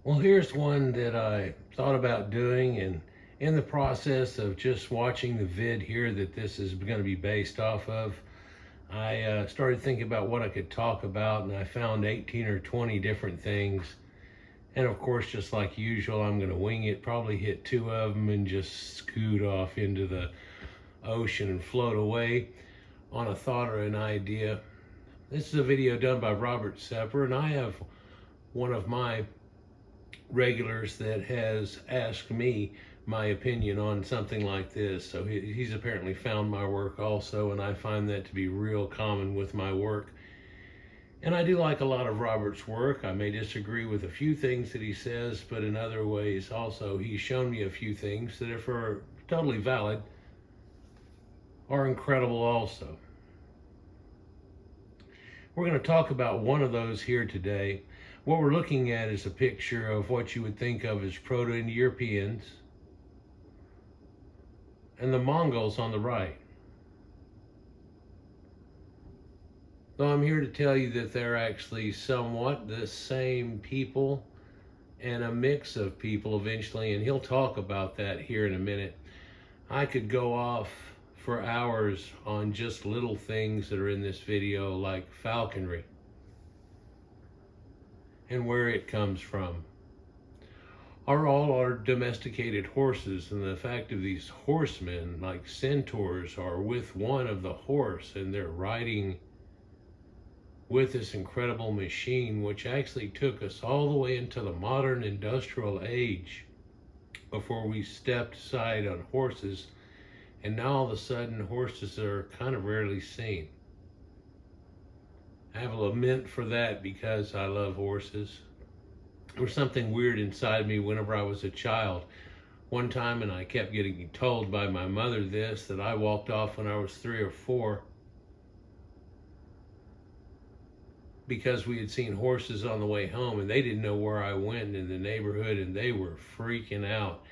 Well, here's one that I thought about doing, and in the process of just watching the vid here that this is going to be based off of, I started thinking about what I could talk about, and I found 18 or 20 different things. And of course, just like usual, I'm going to wing it, probably hit two of them and just scoot off into the ocean and float away on a thought or an idea. This is a video done by Robert Sepehr, and I have one of my regulars that has asked me my opinion on something like this. So he's apparently found my work also, and I find that to be real common with my work. And I do like a lot of Robert's work. I may disagree with a few things that he says, but in other ways also he's shown me a few things that, if are totally valid, are incredible also. We're going to talk about one of those here today. What we're looking at is a picture of what you would think of as Proto-Indo-Europeans and the Mongols on the right. Though I'm here to tell you that they're actually somewhat the same people and a mix of people eventually, and he'll talk about that here in a minute. I could go off for hours on just little things that are in this video, like falconry and where it comes from. All are domesticated horses, and the fact of these horsemen, like centaurs, are with one of the horse, and they're riding with this incredible machine, which actually took us all the way into the modern industrial age before we stepped aside on horses, and now all of a sudden horses are kind of rarely seen. I have a lament for that because I love horses. There was something weird inside me whenever I was a child. One time, and I kept getting told by my mother this, that I walked off when I was 3 or 4 because we had seen horses on the way home, and they didn't know where I went in the neighborhood, and they were freaking out.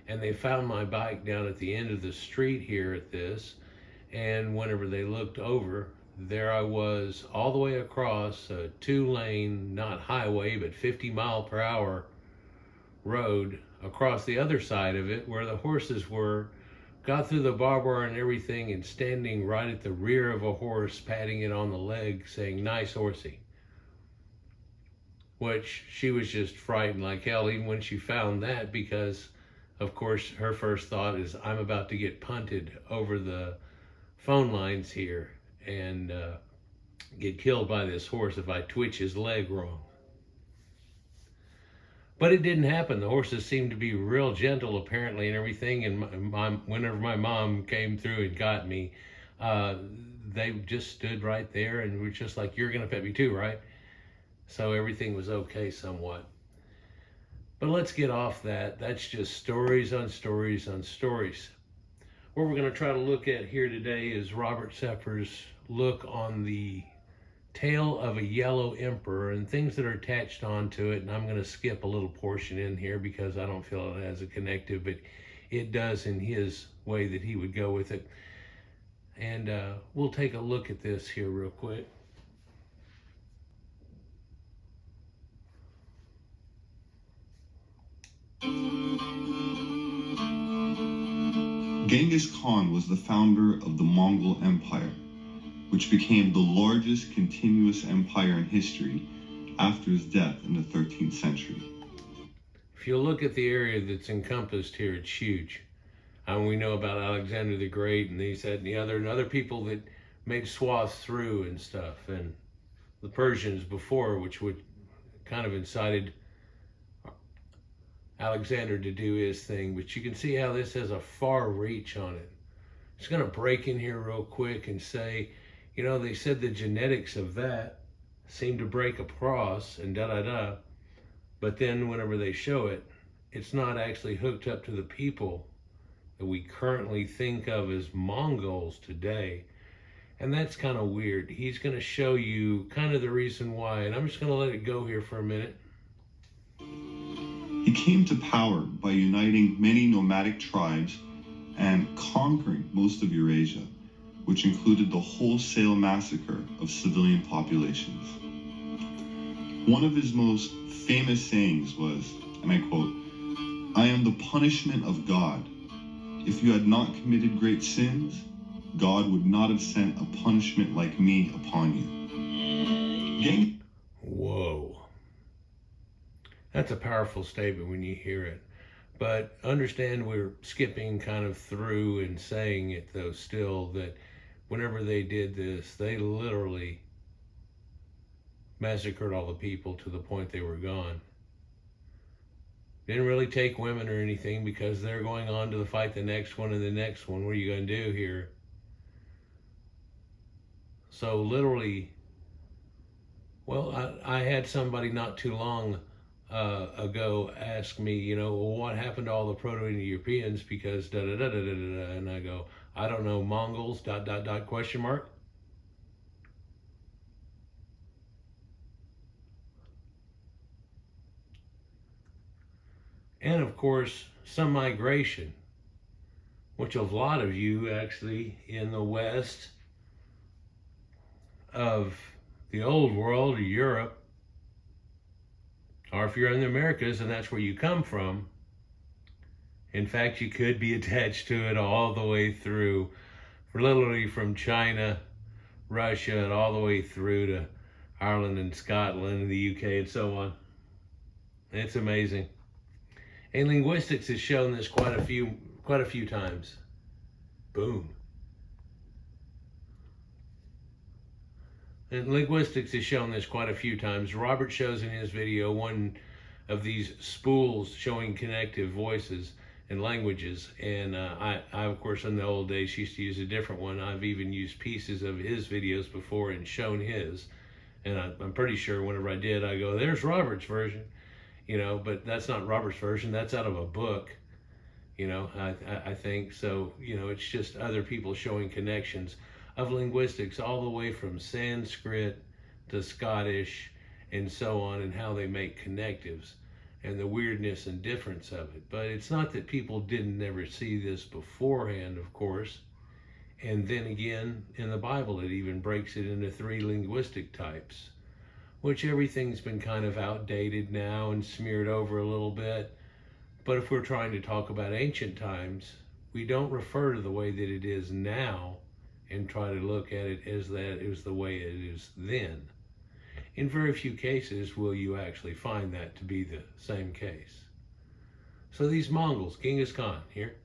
And they found my bike down at the end of the street here at this, and whenever they looked over, there I was all the way across a 2-lane, not highway, but 50-mile-per-hour road across the other side of it where the horses were, got through the barbed wire and everything, and standing right at the rear of a horse, patting it on the leg, saying, "Nice horsey." Which she was just frightened like hell even when she found that, because of course her first thought is, I'm about to get punted over the phone lines here and get killed by this horse if I twitch his leg wrong. But it didn't happen. The horses seemed to be real gentle apparently and everything, and whenever my mom came through and got me, they just stood right there and were just like, "You're gonna pet me too, right?" So everything was okay somewhat. But let's get off that. That's just stories on stories on stories. What we're going to try to look at here today is Robert Sepehr's look on the tail of a yellow emperor and things that are attached onto it. And I'm going to skip a little portion in here because I don't feel it has a connective, but it does in his way that he would go with it. And we'll take a look at this here real quick. Genghis Khan was the founder of the Mongol Empire, which became the largest continuous empire in history after his death in the 13th century. If you look at the area that's encompassed here, it's huge. We know about Alexander the Great and these, that, and the other, and other people that made swaths through and stuff, and the Persians before, which would kind of incited Alexander to do his thing. But you can see how this has a far reach on it. Just going to break in here real quick and say, you know, they said the genetics of that seem to break across and da-da-da, but then whenever they show it, it's not actually hooked up to the people that we currently think of as Mongols today. And that's kind of weird. He's going to show you kind of the reason why, and I'm just going to let it go here for a minute. He came to power by uniting many nomadic tribes and conquering most of Eurasia, which included the wholesale massacre of civilian populations. One of his most famous sayings was, and I quote, "I am the punishment of God. If you had not committed great sins, God would not have sent a punishment like me upon you." Whoa. That's a powerful statement when you hear it. But understand we're skipping kind of through and saying it, though, still, that whenever they did this, they literally massacred all the people to the point they were gone. Didn't really take women or anything because they're going on to fight the next one and the next one. What are you going to do here? So literally, well, I had somebody not too long ago ask me, well, what happened to all the Proto-Indo-Europeans because da da da da da da, and I go, I don't know, Mongols dot dot dot question mark. And of course, some migration, which a lot of you actually in the West of the old world, or Europe, or if you're in the Americas and that's where you come from, in fact, you could be attached to it all the way through, literally from China, Russia, and all the way through to Ireland and Scotland and the UK and so on. It's amazing. And linguistics has shown this quite a few times. Boom. And linguistics has shown this quite a few times. Robert shows in his video one of these spools showing connective voices and languages. And I, of course, in the old days, used to use a different one. I've even used pieces of his videos before and shown his. And I'm pretty sure whenever I did, I go, there's Robert's version. But that's not Robert's version. That's out of a book, I think. So, it's just other people showing connections of linguistics all the way from Sanskrit to Scottish and so on, and how they make connectives and the weirdness and difference of it. But it's not that people didn't ever see this beforehand, of course. And then again, in the Bible, it even breaks it into 3 linguistic types, which everything's been kind of outdated now and smeared over a little bit. But if we're trying to talk about ancient times, we don't refer to the way that it is now and try to look at it as that it was the way it is then. In very few cases will you actually find that to be the same case. So these Mongols, Genghis Khan, here.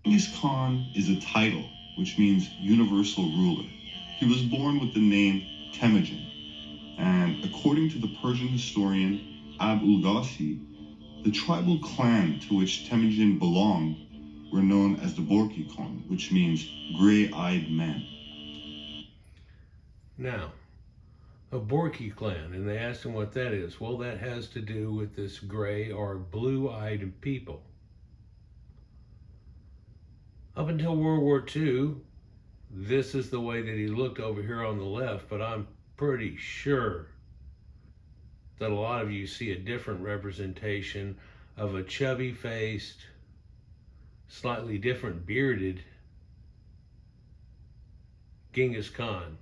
Genghis Khan is a title, which means universal ruler. He was born with the name Temujin. And according to the Persian historian Ab-ul-Ghazi, the tribal clan to which Temujin belonged were known as the Borki Khan, which means gray-eyed men. Now, a Borki clan, and they asked him what that is. Well, that has to do with this gray or blue-eyed people. Up until World War II, this is the way that he looked over here on the left, but I'm pretty sure that a lot of you see a different representation of a chubby-faced, slightly different bearded Genghis Khan.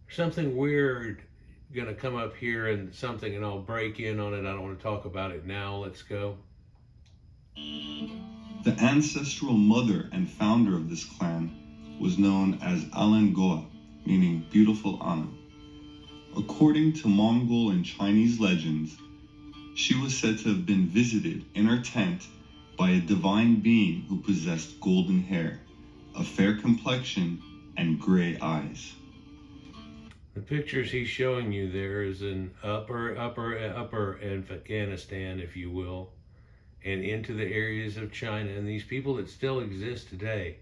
Something weird gonna come up here and I'll break in on it. I don't want to talk about it now. Let's go. The ancestral mother and founder of this clan was known as Alangoa, meaning beautiful Anna. According to Mongol and Chinese legends, she was said to have been visited in her tent by a divine being who possessed golden hair, a fair complexion, and gray eyes. The pictures he's showing you there is in upper Afghanistan, if you will, and into the areas of China, and these people that still exist today.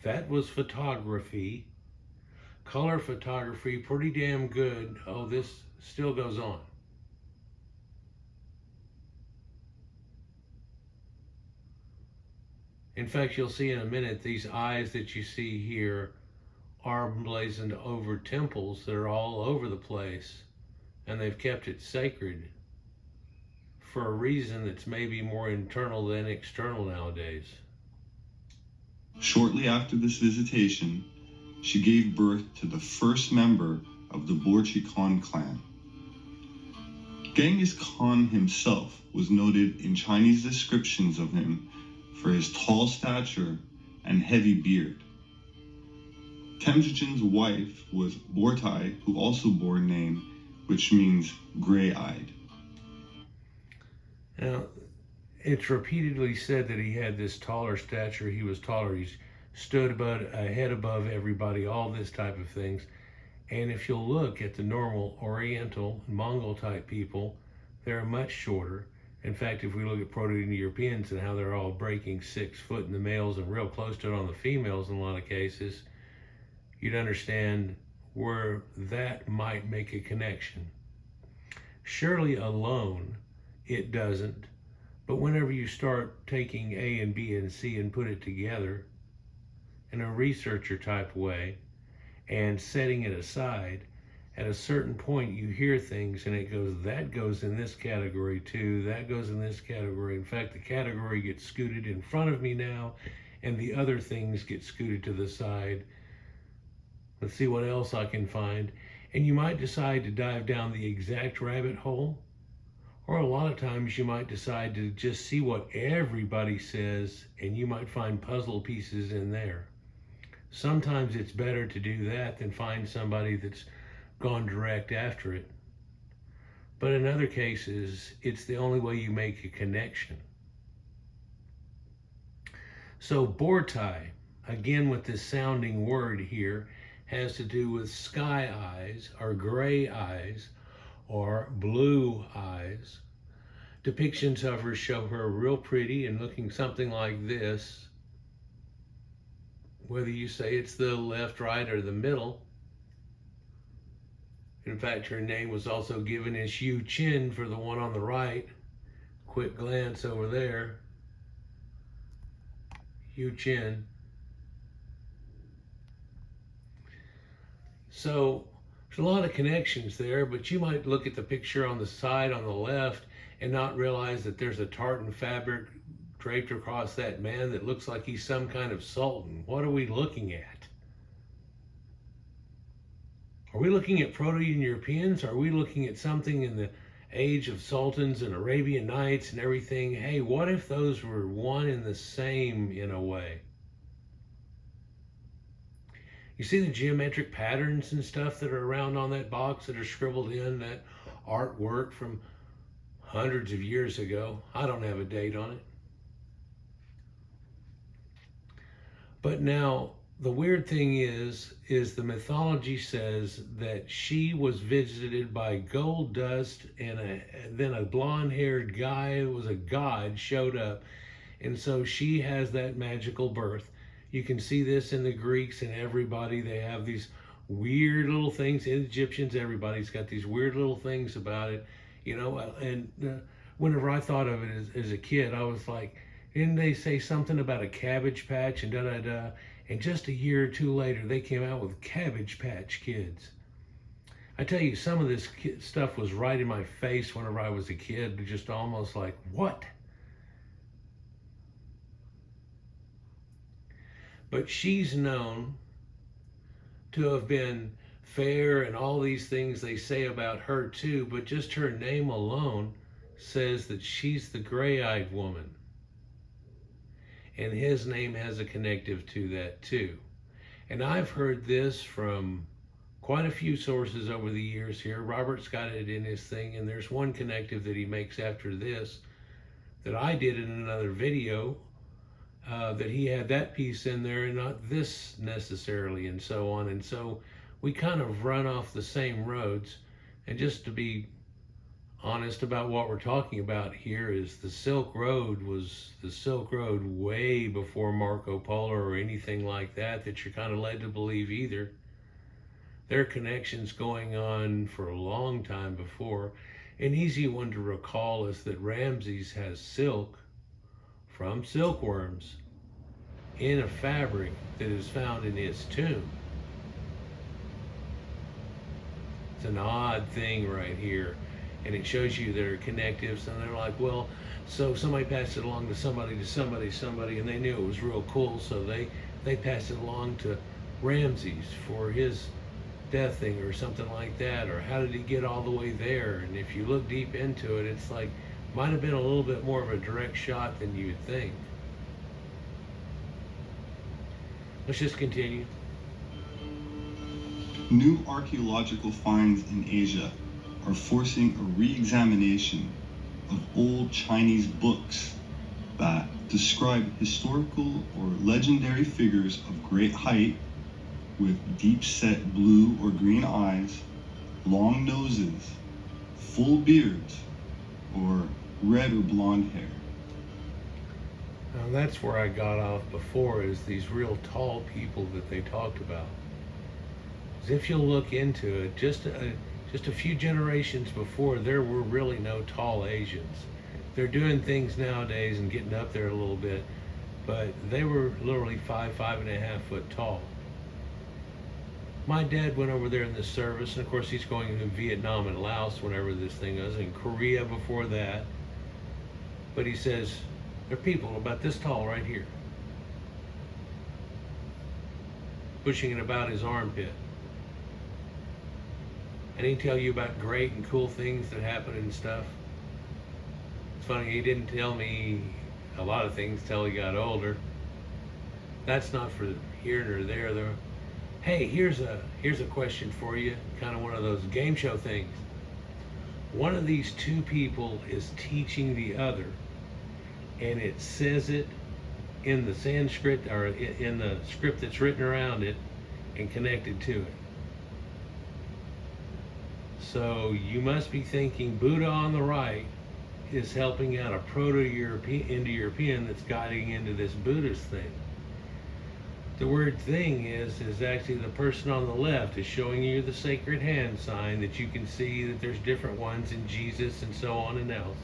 That was photography, color photography, pretty damn good. Oh, this still goes on. In fact, you'll see in a minute, these eyes that you see here are emblazoned over temples that are all over the place, and they've kept it sacred for a reason that's maybe more internal than external nowadays. Shortly after this visitation, she gave birth to the first member of the Borki Khan clan. Genghis Khan himself was noted in Chinese descriptions of him for his tall stature and heavy beard. Temujin's wife was Bortai, who also bore a name which means gray-eyed. Now, it's repeatedly said that he had this taller stature. He was taller. He stood about a head above everybody, all this type of things. And if you'll look at the normal Oriental, Mongol type people, they're much shorter. In fact, if we look at Proto-Indo-Europeans and how they're all breaking 6 foot in the males and real close to it on the females in a lot of cases, you'd understand where that might make a connection. Surely alone, it doesn't. But whenever you start taking A and B and C and put it together in a researcher type way and setting it aside, at a certain point you hear things and it goes, that goes in this category too, that goes in this category. In fact, the category gets scooted in front of me now and the other things get scooted to the side. Let's see what else I can find. And you might decide to dive down the exact rabbit hole, or a lot of times you might decide to just see what everybody says and you might find puzzle pieces in there. Sometimes it's better to do that than find somebody that's gone direct after it. But in other cases, it's the only way you make a connection. So Bortai, again with this sounding word here, has to do with sky eyes or gray eyes or blue eyes. Depictions of her show her real pretty and looking something like this. Whether you say it's the left, right, or the middle. In fact, her name was also given as Yu Chin for the one on the right. Quick glance over there. Yu Chin. So there's a lot of connections there, but you might look at the picture on the side on the left and not realize that there's a tartan fabric draped across that man that looks like he's some kind of sultan. What are we looking at? Are we looking at Proto-Europeans? Are we looking at something in the age of sultans and Arabian Nights and everything? Hey, what if those were one and the same in a way? You see the geometric patterns and stuff that are around on that box that are scribbled in, that artwork from hundreds of years ago. I don't have a date on it. But now, the weird thing is the mythology says that she was visited by gold dust and then a blonde-haired guy who was a god showed up. And so she has that magical birth. You can see this in the Greeks and everybody. They have these weird little things. In Egyptians, everybody's got these weird little things about it, you know. And whenever I thought of it as a kid, I was like, didn't they say something about a cabbage patch and da-da-da? And just a year or two later, they came out with Cabbage Patch Kids. I tell you, some of this stuff was right in my face whenever I was a kid, just almost like, what? But she's known to have been fair and all these things they say about her too, but just her name alone says that she's the gray-eyed woman. And his name has a connective to that too. And I've heard this from quite a few sources over the years here. Robert's got it in his thing, and there's one connective that he makes after this that I did in another video, that he had that piece in there and not this necessarily, and so on. And so we kind of run off the same roads. And just to be honest about what we're talking about here, is the Silk Road was the Silk Road way before Marco Polo or anything like that you're kind of led to believe either. There are connections going on for a long time before. An easy one to recall is that Ramses has silk from silkworms in a fabric that is found in his tomb. It's an odd thing right here. And it shows you there are connectives, and they're like, well, so somebody passed it along to somebody, and they knew it was real cool, so they passed it along to Ramses for his death thing or something like that, or how did he get all the way there? And if you look deep into it, it's like might have been a little bit more of a direct shot than you would think. Let's just continue. New archaeological finds in Asia are forcing a re-examination of old Chinese books that describe historical or legendary figures of great height with deep-set blue or green eyes, long noses, full beards, or red or blonde hair. Now that's where I got off before, is these real tall people that they talked about. As if you'll look into it, just a few generations before, there were really no tall Asians. They're doing things nowadays and getting up there a little bit, but they were literally 5.5 foot tall. My dad went over there in the service, and of course he's going into Vietnam and Laos whenever this thing was, in Korea before that. But he says, there are people about this tall right here, pushing it about his armpit. And he'd tell you about great and cool things that happen and stuff. It's funny, he didn't tell me a lot of things till he got older. That's not for here nor there though. Hey, here's a question for you, kind of one of those game show things. One of these two people is teaching the other, and it says it in the Sanskrit, or in the script that's written around it and connected to it. So you must be thinking Buddha on the right is helping out a Proto-European, Indo-European that's guiding into this Buddhist thing. The weird thing is actually the person on the left is showing you the sacred hand sign that you can see that there's different ones in Jesus and so on and else,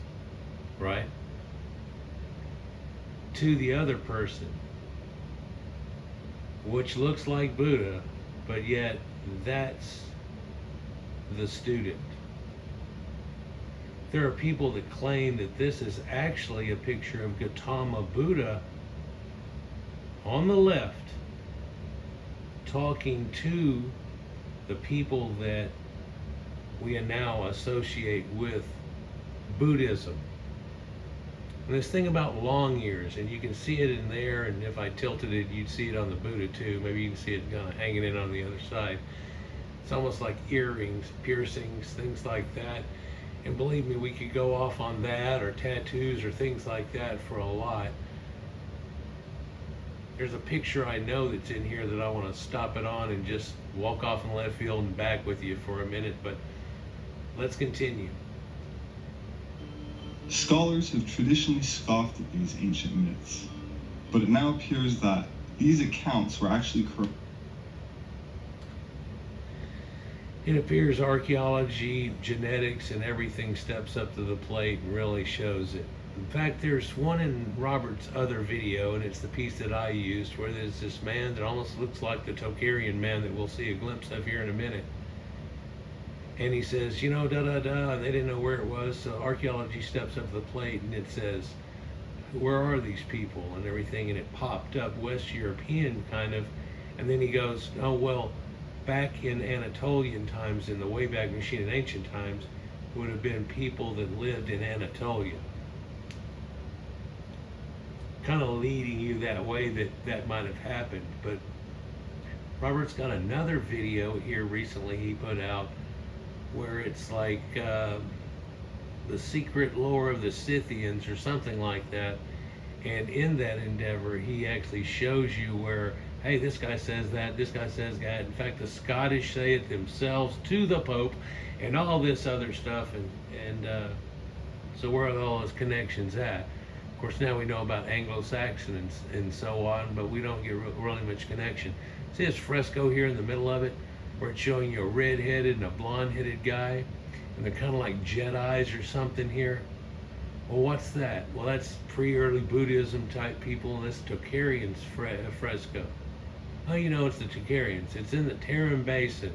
right? To the other person, which looks like Buddha, but yet that's the student. There are people that claim that this is actually a picture of Gautama Buddha on the left, talking to the people that we now associate with Buddhism. And this thing about long ears, and you can see it in there, and if I tilted it, you'd see it on the Buddha too. Maybe you can see it kind of hanging in on the other side. It's almost like earrings, piercings, things like that. And believe me, we could go off on that, or tattoos, or things like that for a lot. There's a picture I know that's in here that I want to stop it on and just walk off in left field and back with you for a minute, but let's continue. Scholars have traditionally scoffed at these ancient myths, but it now appears that these accounts were actually correct. It appears archaeology, genetics, and everything steps up to the plate and really shows it. In fact, there's one in Robert's other video, and it's the piece that I used, where there's this man that almost looks like the Tocharian man that we'll see a glimpse of here in a minute. And he says, you know, da-da-da, and they didn't know where it was, so archaeology steps up to the plate, and it says, where are these people and everything, and it popped up West European kind of, and then he goes, oh, well, back in Anatolian times, in the Wayback Machine in ancient times, would have been people that lived in Anatolia. Kind of leading you that way that might have happened. But Robert's got another video here recently he put out where it's like the secret lore of the Scythians or something like that. And in that endeavor, he actually shows you where, hey, this guy says that, this guy says that. In fact, the Scottish say it themselves to the Pope and all this other stuff. And so where are all those connections at? Of course, now we know about Anglo-Saxon and so on, but we don't get really much connection. See this fresco here in the middle of it, where it's showing you a red-headed and a blonde-headed guy, and they're kind of like Jedis or something here. Well, what's that? Well, that's pre-early Buddhism type people, and this Tocharians fresco. Oh, you know, it's the Tocharians. It's in the Tarim Basin.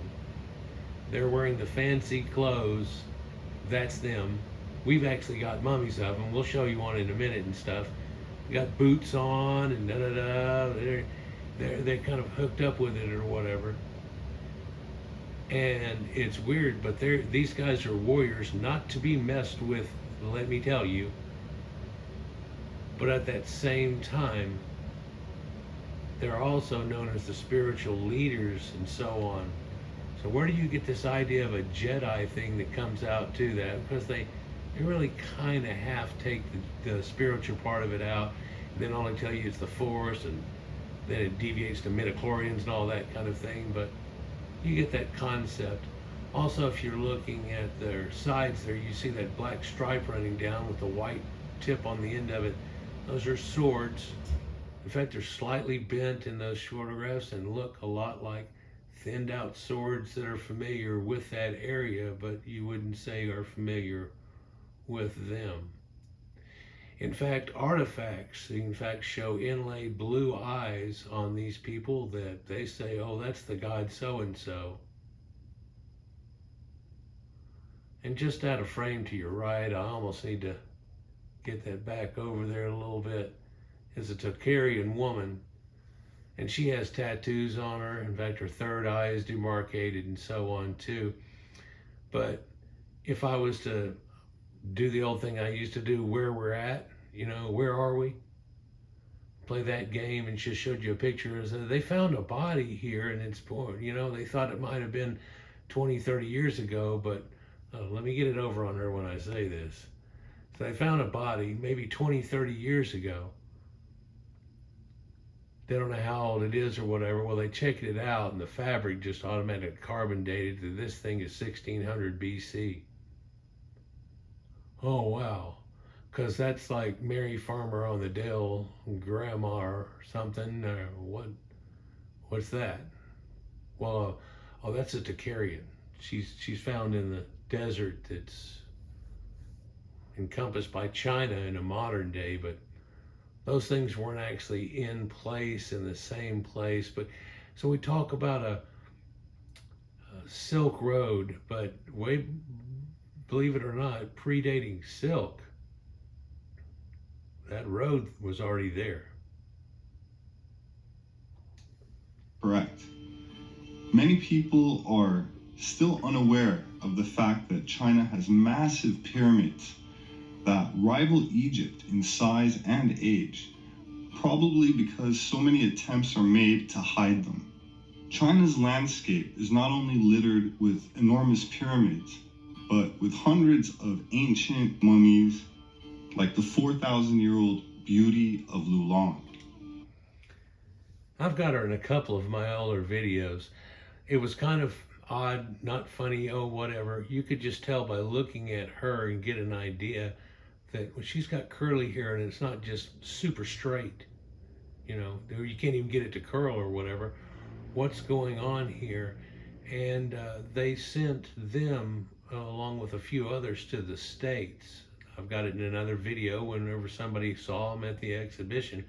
They're wearing the fancy clothes. That's them. We've actually got mummies of them. We'll show you one in a minute and stuff. We got boots on and da-da-da. They're kind of hooked up with it or whatever. And it's weird, but these guys are warriors not to be messed with, let me tell you. But at that same time, they're also known as the spiritual leaders and so on. So where do you get this idea of a Jedi thing that comes out to that? Because they really kind of half take the spiritual part of it out, and then only tell you it's the Force, and then it deviates to midichlorians and all that kind of thing. But you get that concept. Also, if you're looking at their sides there, you see that black stripe running down with the white tip on the end of it. Those are swords. In fact, they're slightly bent in those photographs and look a lot like thinned out swords that are familiar with that area, but you wouldn't say are familiar with them. In fact, artifacts, show inlaid blue eyes on these people that they say, oh, that's the god so-and-so. And just out of frame to your right, I almost need to get that back over there a little bit, is a Tocharian woman. And she has tattoos on her. In fact, her third eye is demarcated and so on too. But if I was to do the old thing I used to do, where we're at, where are we? Play that game and just showed you a picture. They found a body here and it's, they thought it might have been 20, 30 years ago, but let me get it over on her when I say this. So they found a body maybe 20, 30 years ago. They don't know how old it is or whatever. Well, they checked it out and the fabric just automatically carbon dated that this thing is 1600 BC. Oh, wow. Because that's like Mary Farmer on the Dale, grandma or something. What's that? Well, oh, that's a Tocharian. She's found in the desert that's encompassed by China in a modern day, but those things weren't actually in place in the same place. But so we talk about a Silk Road, but believe it or not, predating silk, that road was already there. Correct. Many people are still unaware of the fact that China has massive pyramids that rival Egypt in size and age, probably because so many attempts are made to hide them. China's landscape is not only littered with enormous pyramids, but with hundreds of ancient mummies, like the 4,000-year-old beauty of Lulong. I've got her in a couple of my older videos. It was kind of odd, not funny, oh, whatever. You could just tell by looking at her and get an idea that she's got curly hair and it's not just super straight. You can't even get it to curl or whatever. What's going on here? And they sent them, along with a few others, to the States. I've got it in another video whenever somebody saw them at the exhibition,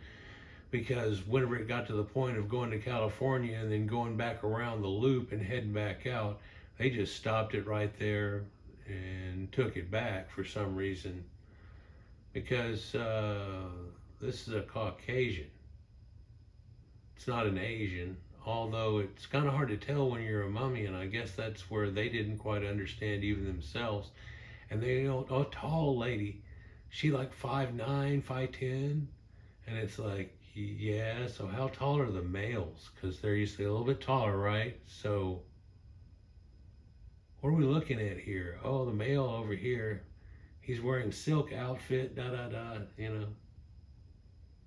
because whenever it got to the point of going to California and then going back around the loop and heading back out, they just stopped it right there and took it back for some reason, because this is a Caucasian. It's not an Asian, although it's kind of hard to tell when you're a mummy, and I guess that's where they didn't quite understand even themselves. And they, a tall lady, she like 5'9", 5'10", and it's like, yeah, so how tall are the males? Because they're usually a little bit taller, right? So what are we looking at here? Oh, the male over here, he's wearing silk outfit,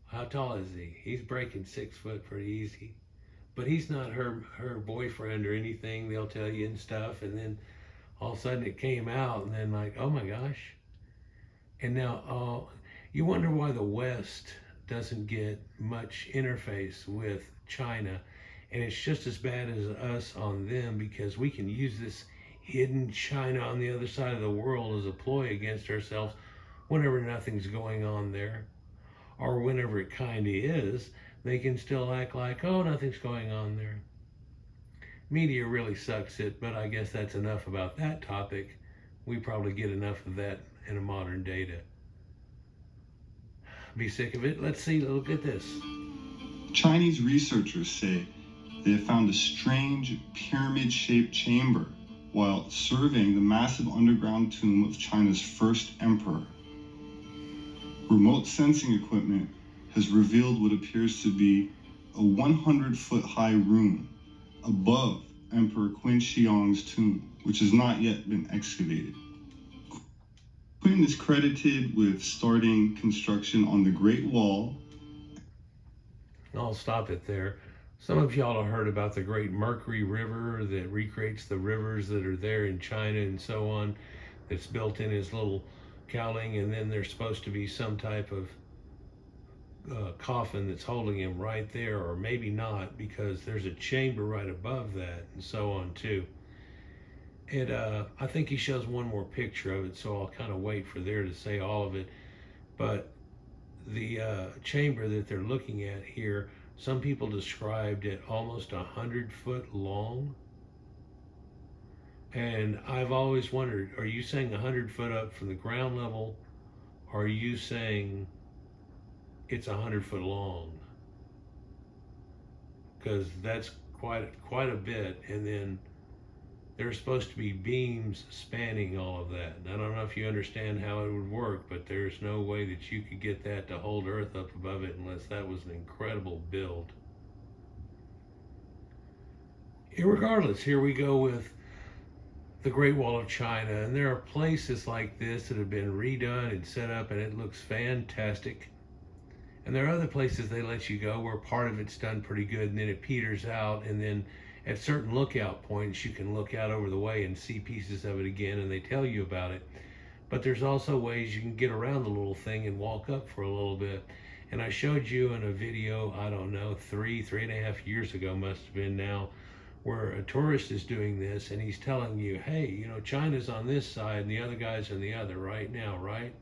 How tall is he? He's breaking 6 foot pretty easy. But he's not her boyfriend or anything, they'll tell you and stuff. And then all of a sudden it came out, and then like, oh my gosh. And now you wonder why the West doesn't get much interface with China. And it's just as bad as us on them, because we can use this hidden China on the other side of the world as a ploy against ourselves whenever nothing's going on there. Or whenever it kind of is, they can still act like, oh, nothing's going on there. Media really sucks it, but I guess that's enough about that topic. We probably get enough of that in a modern day to be sick of it. Let's see, look at this. Chinese researchers say they have found a strange pyramid-shaped chamber while surveying the massive underground tomb of China's first emperor. Remote sensing equipment has revealed what appears to be a 100-foot-high room above Emperor Qin Shi Huang's tomb, which has not yet been excavated. Qin is credited with starting construction on the Great Wall. I'll stop it there. Some of y'all have heard about the Great Mercury River that recreates the rivers that are there in China and so on, that's built in his little cowling, and then there's supposed to be some type of coffin that's holding him right there, or maybe not, because there's a chamber right above that and so on too. And I think he shows one more picture of it, so I'll kind of wait for there to say all of it. But the chamber that they're looking at here, some people described it almost 100-foot long. And I've always wondered, are you saying 100 foot up from the ground level, or are you saying it's 100 foot long? Because that's quite a bit. And then there's supposed to be beams spanning all of that. And I don't know if you understand how it would work, but there's no way that you could get that to hold Earth up above it unless that was an incredible build. Irregardless, here we go with the Great Wall of China, and there are places like this that have been redone and set up, and it looks fantastic. And there are other places they let you go where part of it's done pretty good, and then it peters out, and then at certain lookout points you can look out over the way and see pieces of it again, and they tell you about it. But there's also ways you can get around the little thing and walk up for a little bit. And I showed you in a video, I don't know, 3.5 years ago must have been now, where a tourist is doing this, and he's telling you, hey, you know, China's on this side and the other guy's on the other right now, right?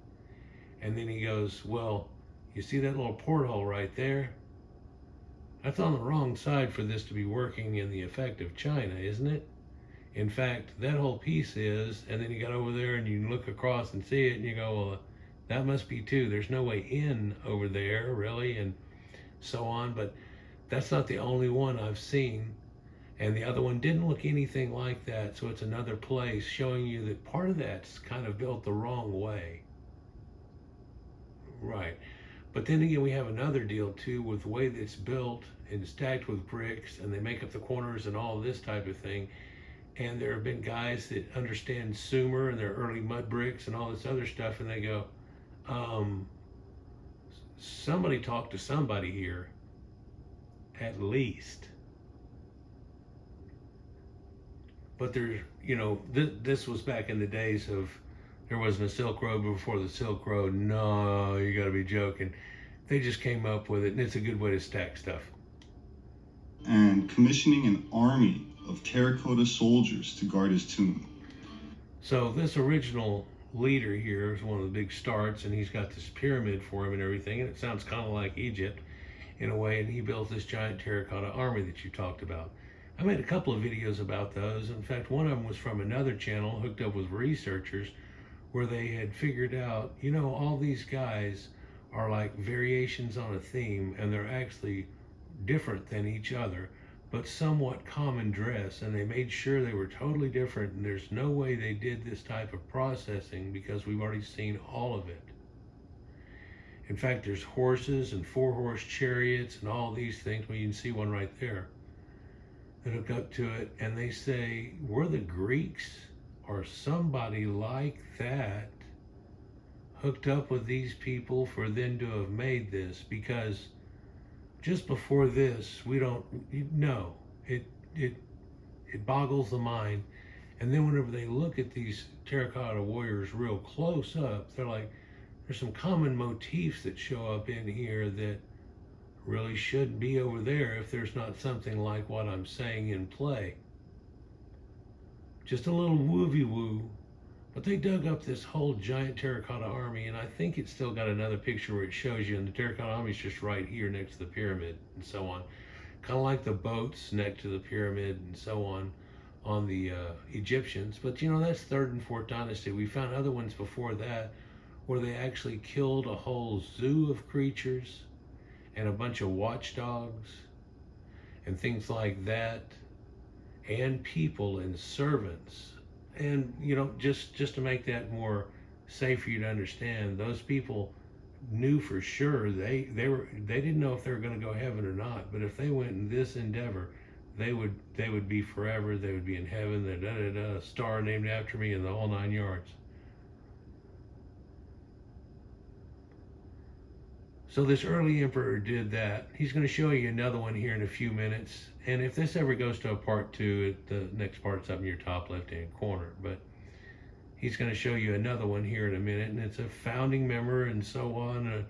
And then he goes, well, you see that little porthole right there? That's on the wrong side for this to be working in the effect of China, isn't it? In fact, that whole piece is, and then you got over there and you look across and see it and you go, well, that must be too. There's no way in over there, really, and so on. But that's not the only one I've seen. And the other one didn't look anything like that, so it's another place showing you that part of that's kind of built the wrong way. Right. But then again, we have another deal too with the way that it's built and stacked with bricks, and they make up the corners and all this type of thing. And there have been guys that understand Sumer and their early mud bricks and all this other stuff, and they go, somebody talked to somebody here, at least. But there's, you know, this was back in the days of, there wasn't a Silk Road before the Silk Road. No, you gotta be joking. They just came up with it, and it's a good way to stack stuff. And commissioning an army of terracotta soldiers to guard his tomb. So this original leader here is one of the big starts, and he's got this pyramid for him and everything, and it sounds kind of like Egypt in a way, and he built this giant terracotta army that you talked about. I made a couple of videos about those. In fact, one of them was from another channel hooked up with researchers, where they had figured out, you know, all these guys are like variations on a theme, and they're actually different than each other, but somewhat common dress, and they made sure they were totally different, and there's no way they did this type of processing because we've already seen all of it. In fact, there's horses and 4-horse chariots and all these things. Well, you can see one right there that hook up to it, and they say, were the Greeks or somebody like that hooked up with these people for them to have made this? Because just before this, we don't know. It boggles the mind. And then whenever they look at these terracotta warriors real close up, they're like, there's some common motifs that show up in here that really shouldn't be over there if there's not something like what I'm saying in play. Just a little woovy woo. But they dug up this whole giant terracotta army, and I think it's still got another picture where it shows you, and the terracotta army is just right here next to the pyramid and so on. Kind of like the boats next to the pyramid and so on the Egyptians. But you know, that's 3rd and 4th dynasty. We found other ones before that where they actually killed a whole zoo of creatures and a bunch of watchdogs. and things like that, and people and servants. And just to make that more safe for you to understand, those people knew for sure they didn't know if they were going to go heaven or not, but if they went in this endeavor, they would be forever. They would be in heaven. The da da da star named after me and the whole 9 yards. So this early emperor did that. He's going to show you another one here in a few minutes. And if this ever goes to a part two, the next part's up in your top left-hand corner. But he's going to show you another one here in a minute. And it's a founding member and so on.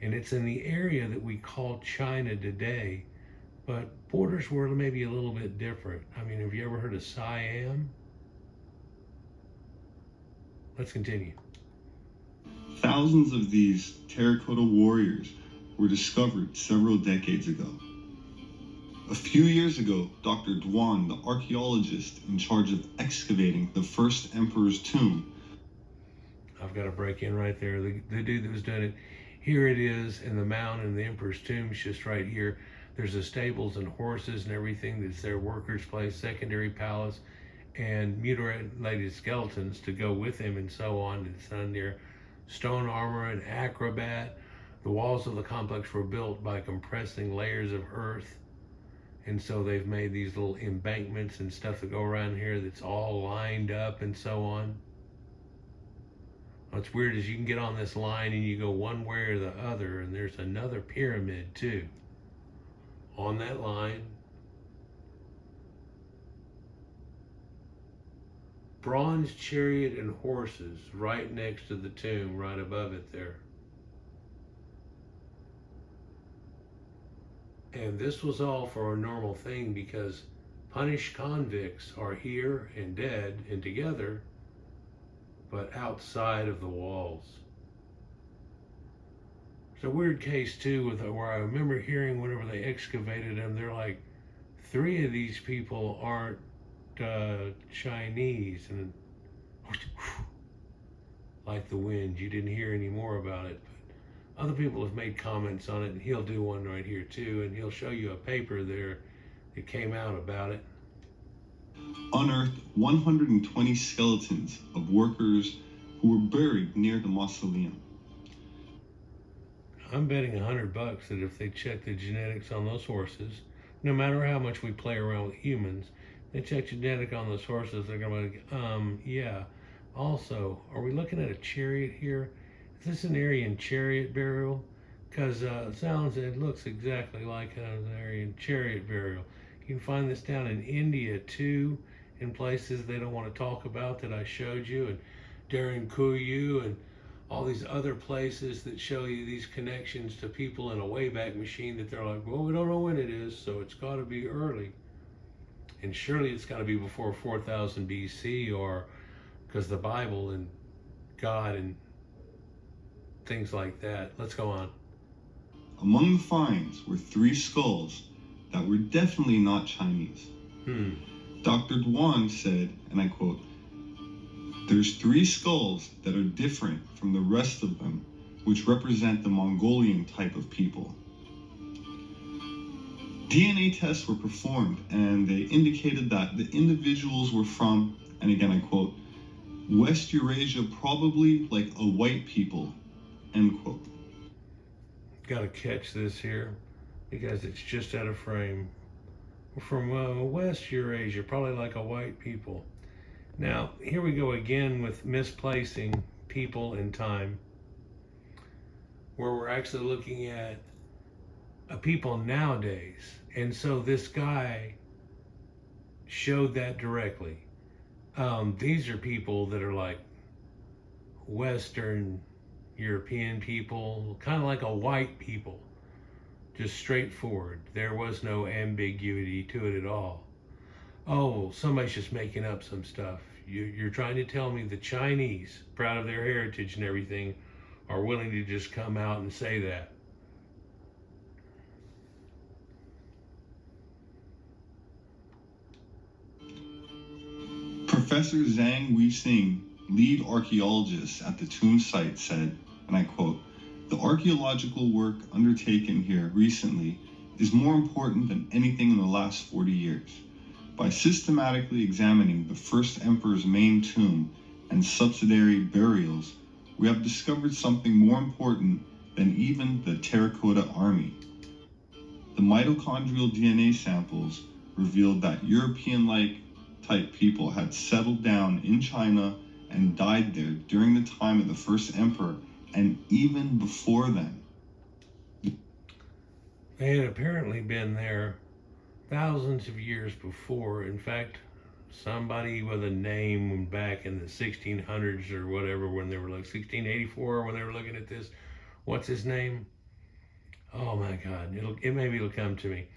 And it's in the area that we call China today. But borders were maybe a little bit different. I mean, have you ever heard of Siam? Let's continue. Thousands of these terracotta warriors were discovered several decades ago. A few years ago, Dr. Duan, the archaeologist in charge of excavating the first emperor's tomb. I've got to break in right there. The dude that was doing it, here it is in the mound, and the emperor's tomb's just right here. There's the stables and horses and everything that's their workers' place, secondary palace, and mutilated skeletons to go with him and so on. It's on there. Stone armor and acrobat. The walls of the complex were built by compressing layers of earth. And so they've made these little embankments and stuff that go around here that's all lined up and so on. What's weird is you can get on this line and you go one way or the other, and there's another pyramid too on that line. Bronze chariot and horses right next to the tomb, right above it there. And this was all for a normal thing because punished convicts are here and dead and together, but outside of the walls. It's a weird case too, where I remember hearing whenever they excavated them, they're like, 3 of these people aren't Chinese, and like the wind, you didn't hear any more about it. But other people have made comments on it, and he'll do one right here too, and he'll show you a paper there that came out about it. Unearthed 120 skeletons of workers who were buried near the mausoleum. I'm betting $100 that if they check the genetics on those horses, no matter how much we play around with humans, they check genetic on those horses, they're going to yeah. Also, are we looking at a chariot here? Is this an Aryan chariot burial? Because it looks exactly like an Aryan chariot burial. You can find this down in India too, in places they don't want to talk about that I showed you, and Darren Kuyu and all these other places that show you these connections to people in a Wayback Machine that they're like, well, we don't know when it is, so it's got to be early. And surely it's got to be before 4000 BC, or because the Bible and God and things like that. Let's go on. Among the finds were 3 skulls that were definitely not Chinese. Dr. Duan said, and I quote, "There's 3 skulls that are different from the rest of them, which represent the Mongolian type of people." DNA tests were performed, and they indicated that the individuals were from, and again I quote, "West Eurasia, probably like a white people," end quote. Got to catch this here because it's just out of frame. We're from West Eurasia, probably like a white people. Now, here we go again with misplacing people and time, where we're actually looking at a people nowadays. And so this guy showed that directly. These are people that are like Western European people, kind of like a white people, just straightforward. There was no ambiguity to it at all. Oh, somebody's just making up some stuff. You're trying to tell me the Chinese, proud of their heritage and everything, are willing to just come out and say that? Professor Zhang Weixing, lead archaeologist at the tomb site, said, and I quote, "The archaeological work undertaken here recently is more important than anything in the last 40 years. By systematically examining the first emperor's main tomb and subsidiary burials, we have discovered something more important than even the terracotta army. The mitochondrial DNA samples revealed that European-like type people had settled down in China and died there during the time of the first emperor and even before then. They had apparently been there thousands of years before. In fact, somebody with a name back in the 1600s or whatever, when they were like 1684, when they were looking at this, what's his name? Oh my God, maybe it'll come to me.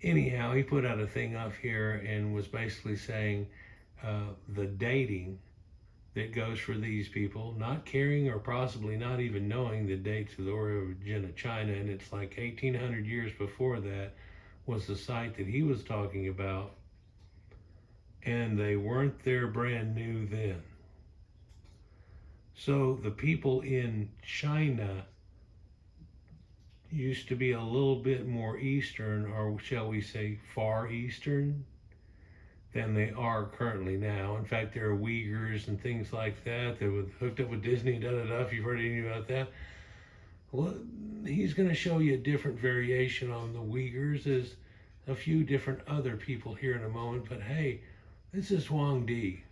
Anyhow, he put out a thing off here and was basically saying the dating that goes for these people, not caring or possibly not even knowing the dates of the origin of China, and it's like 1800 years before that was the site that he was talking about, and they weren't there brand new then. So the people in China used to be a little bit more Eastern, or shall we say Far Eastern, than they are currently now. In fact, there are Uyghurs and things like that that were hooked up with Disney, if you've heard anything about that. Well, he's going to show you a different variation on the Uyghurs. There's a few different other people here in a moment, but hey, this is Huang Di.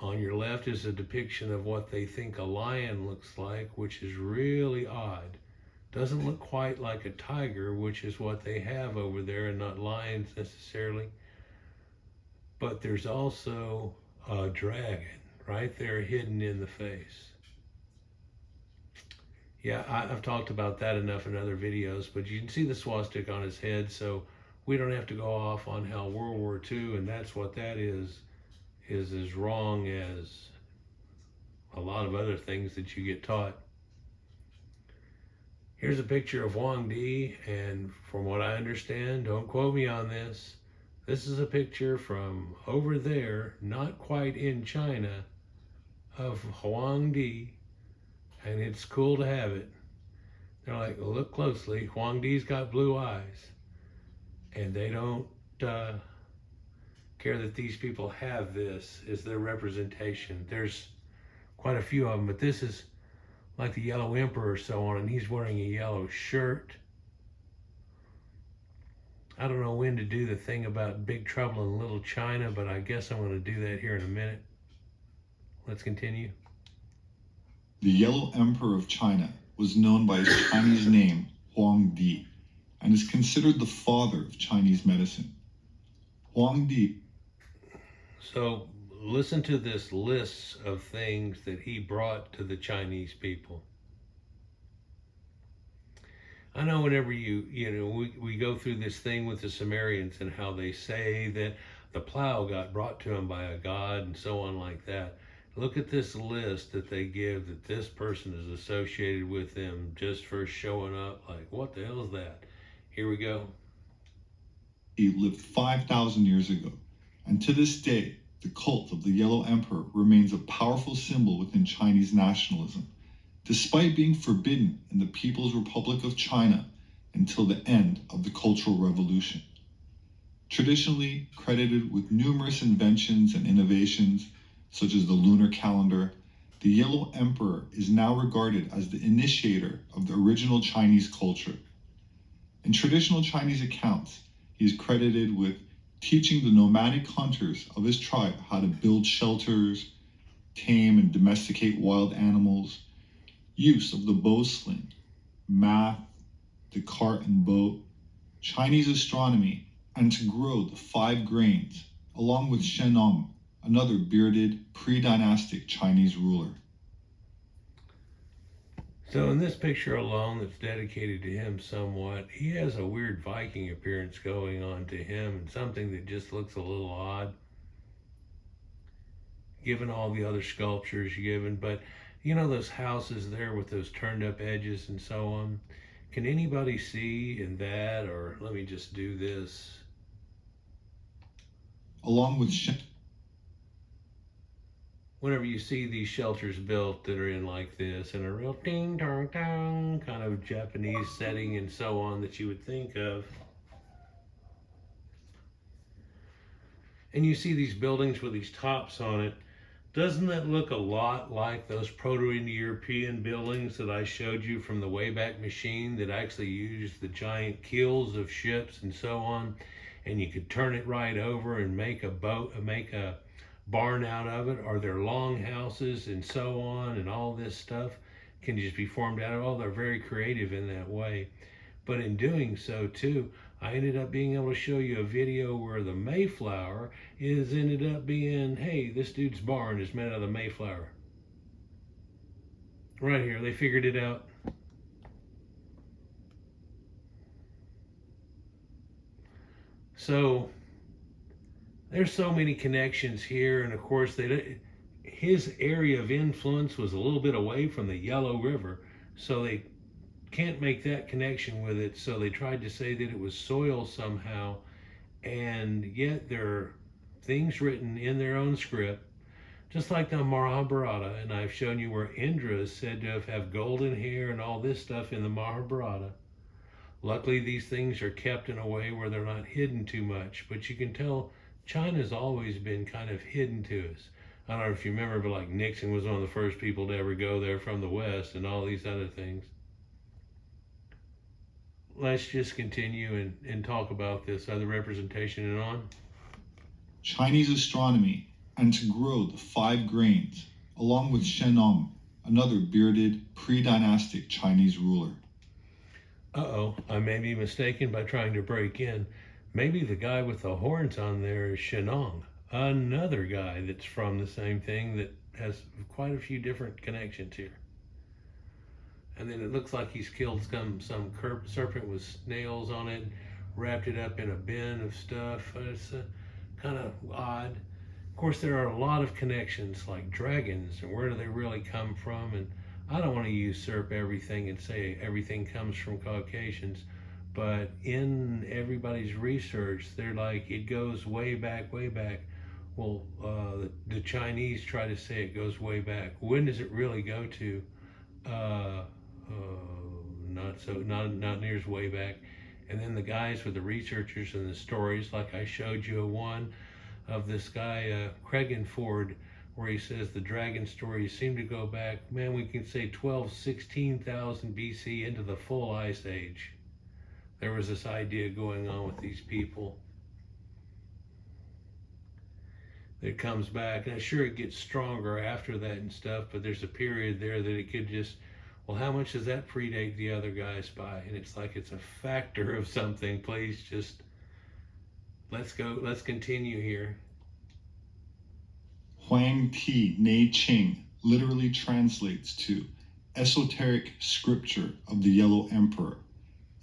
On your left is a depiction of what they think a lion looks like, which is really odd. Doesn't look quite like a tiger, which is what they have over there, and not lions necessarily. But there's also a dragon right there hidden in the face. Yeah, I've talked about that enough in other videos, but you can see the swastika on his head, so we don't have to go off on how World War II, and that's what that is as wrong as a lot of other things that you get taught. Here's a picture of Huang Di, and from what I understand, don't quote me on this, this is a picture from over there, not quite in China, of Huang Di, and it's cool to have it. They're like, look closely, Huang Di's got blue eyes, and they don't care that these people have this as their representation. There's quite a few of them, but this is like the Yellow Emperor or so on, and he's wearing a yellow shirt. I don't know when to do the thing about Big Trouble in Little China, but I guess I'm going to do that here in a minute. Let's continue. The Yellow Emperor of China was known by his Chinese name, Huang Di, and is considered the father of Chinese medicine. Huang Di. So listen to this list of things that he brought to the Chinese people. I know whenever we go through this thing with the Sumerians and how they say that the plow got brought to them by a god and so on like that. Look at this list that they give that this person is associated with them just for showing up. Like, what the hell is that? Here we go. He lived 5,000 years ago, and to this day, the cult of the Yellow Emperor remains a powerful symbol within Chinese nationalism, despite being forbidden in the People's Republic of China until the end of the Cultural Revolution. Traditionally credited with numerous inventions and innovations, such as the lunar calendar, the Yellow Emperor is now regarded as the initiator of the original Chinese culture. In traditional Chinese accounts, he is credited with teaching the nomadic hunters of his tribe how to build shelters, tame and domesticate wild animals, use of the bow sling, math, the cart and boat, Chinese astronomy, and to grow the 5 grains, along with Shenong, another bearded pre-dynastic Chinese ruler. So in this picture alone that's dedicated to him somewhat, he has a weird Viking appearance going on to him, and something that just looks a little odd, given all the other sculptures given. But you know those houses there with those turned up edges and so on? Can anybody see in that, or let me just do this? Along with whenever you see these shelters built that are in like this in a real ding dong dong kind of Japanese setting and so on that you would think of, and you see these buildings with these tops on it, doesn't that look a lot like those Proto-Indo-European buildings that I showed you from the Wayback Machine that actually used the giant keels of ships and so on, and you could turn it right over and make a boat, make a barn out of it, or their longhouses and so on, and all this stuff can just be formed out of. Oh, they're very creative in that way. But in doing so too, I ended up being able to show you a video where the Mayflower is ended up being, hey, this dude's barn is made out of the Mayflower. Right here, they figured it out. So there's so many connections here, and of course his area of influence was a little bit away from the Yellow River, so they can't make that connection with it, so they tried to say that it was soil somehow, and yet there are things written in their own script, just like the Mahabharata, and I've shown you where Indra is said to have golden hair and all this stuff in the Mahabharata. Luckily, these things are kept in a way where they're not hidden too much, but you can tell China's always been kind of hidden to us. I don't know if you remember, but like Nixon was one of the first people to ever go there from the West and all these other things. Let's just continue and talk about this other representation and on. Chinese astronomy, and to grow the 5 grains, along with Shennong, another bearded, pre-dynastic Chinese ruler. Uh-oh, I may be mistaken by trying to break in. Maybe the guy with the horns on there is Shennong, another guy that's from the same thing that has quite a few different connections here. And then it looks like he's killed some serpent with snails on it, wrapped it up in a bin of stuff. It's kind of odd. Of course, there are a lot of connections, like dragons, and where do they really come from? And I don't want to usurp everything and say everything comes from Caucasians, but in everybody's research, they're like, it goes way back, way back. Well, the Chinese try to say it goes way back. When does it really go to? Not near as way back. And then the guys with the researchers and the stories, like I showed you a one of this guy Craigenford, where he says the dragon stories seem to go back, man, we can say 16,000 BC into the full ice age. There was this idea going on with these people. It comes back, and sure it gets stronger after that and stuff, but there's a period there that it could just, well, how much does that predate the other guys by? And it's like it's a factor of something. Please just, let's continue here. Huang Ti Nei Ching literally translates to Esoteric Scripture of the Yellow Emperor,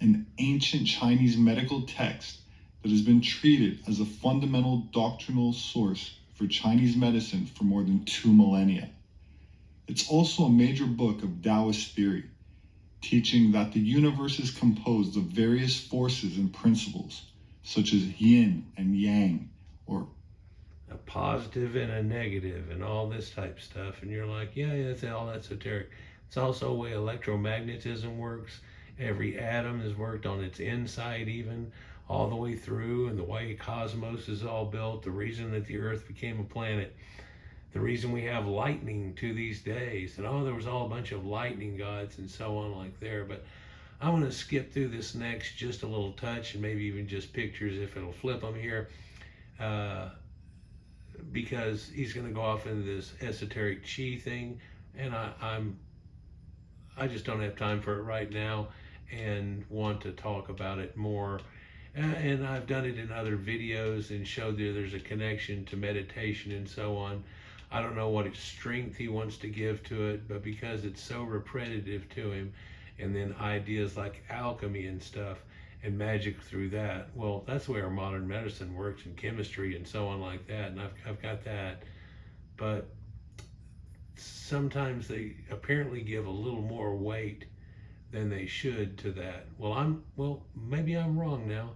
an ancient Chinese medical text that has been treated as a fundamental doctrinal source for Chinese medicine for more than 2 millennia. It's also a major book of Taoist theory, teaching that the universe is composed of various forces and principles, such as yin and yang, or a positive and a negative and all this type stuff. And you're like, yeah, that's all esoteric. It's also the way electromagnetism works. Every atom is worked on its inside even, all the way through, and the way cosmos is all built, the reason that the earth became a planet, the reason we have lightning to these days, and there was all a bunch of lightning gods and so on like there. But I'm going to skip through this next just a little touch, and maybe even just pictures if it'll flip them here, because he's going to go off into this esoteric chi thing, and I just don't have time for it right now and want to talk about it more. And I've done it in other videos and showed you there's a connection to meditation and so on. I don't know what strength he wants to give to it, but because it's so repetitive to him, and then ideas like alchemy and stuff and magic through that, well, that's the way our modern medicine works, and chemistry and so on like that, and I've got that. But sometimes they apparently give a little more weight than they should to that. Well, maybe I'm wrong now.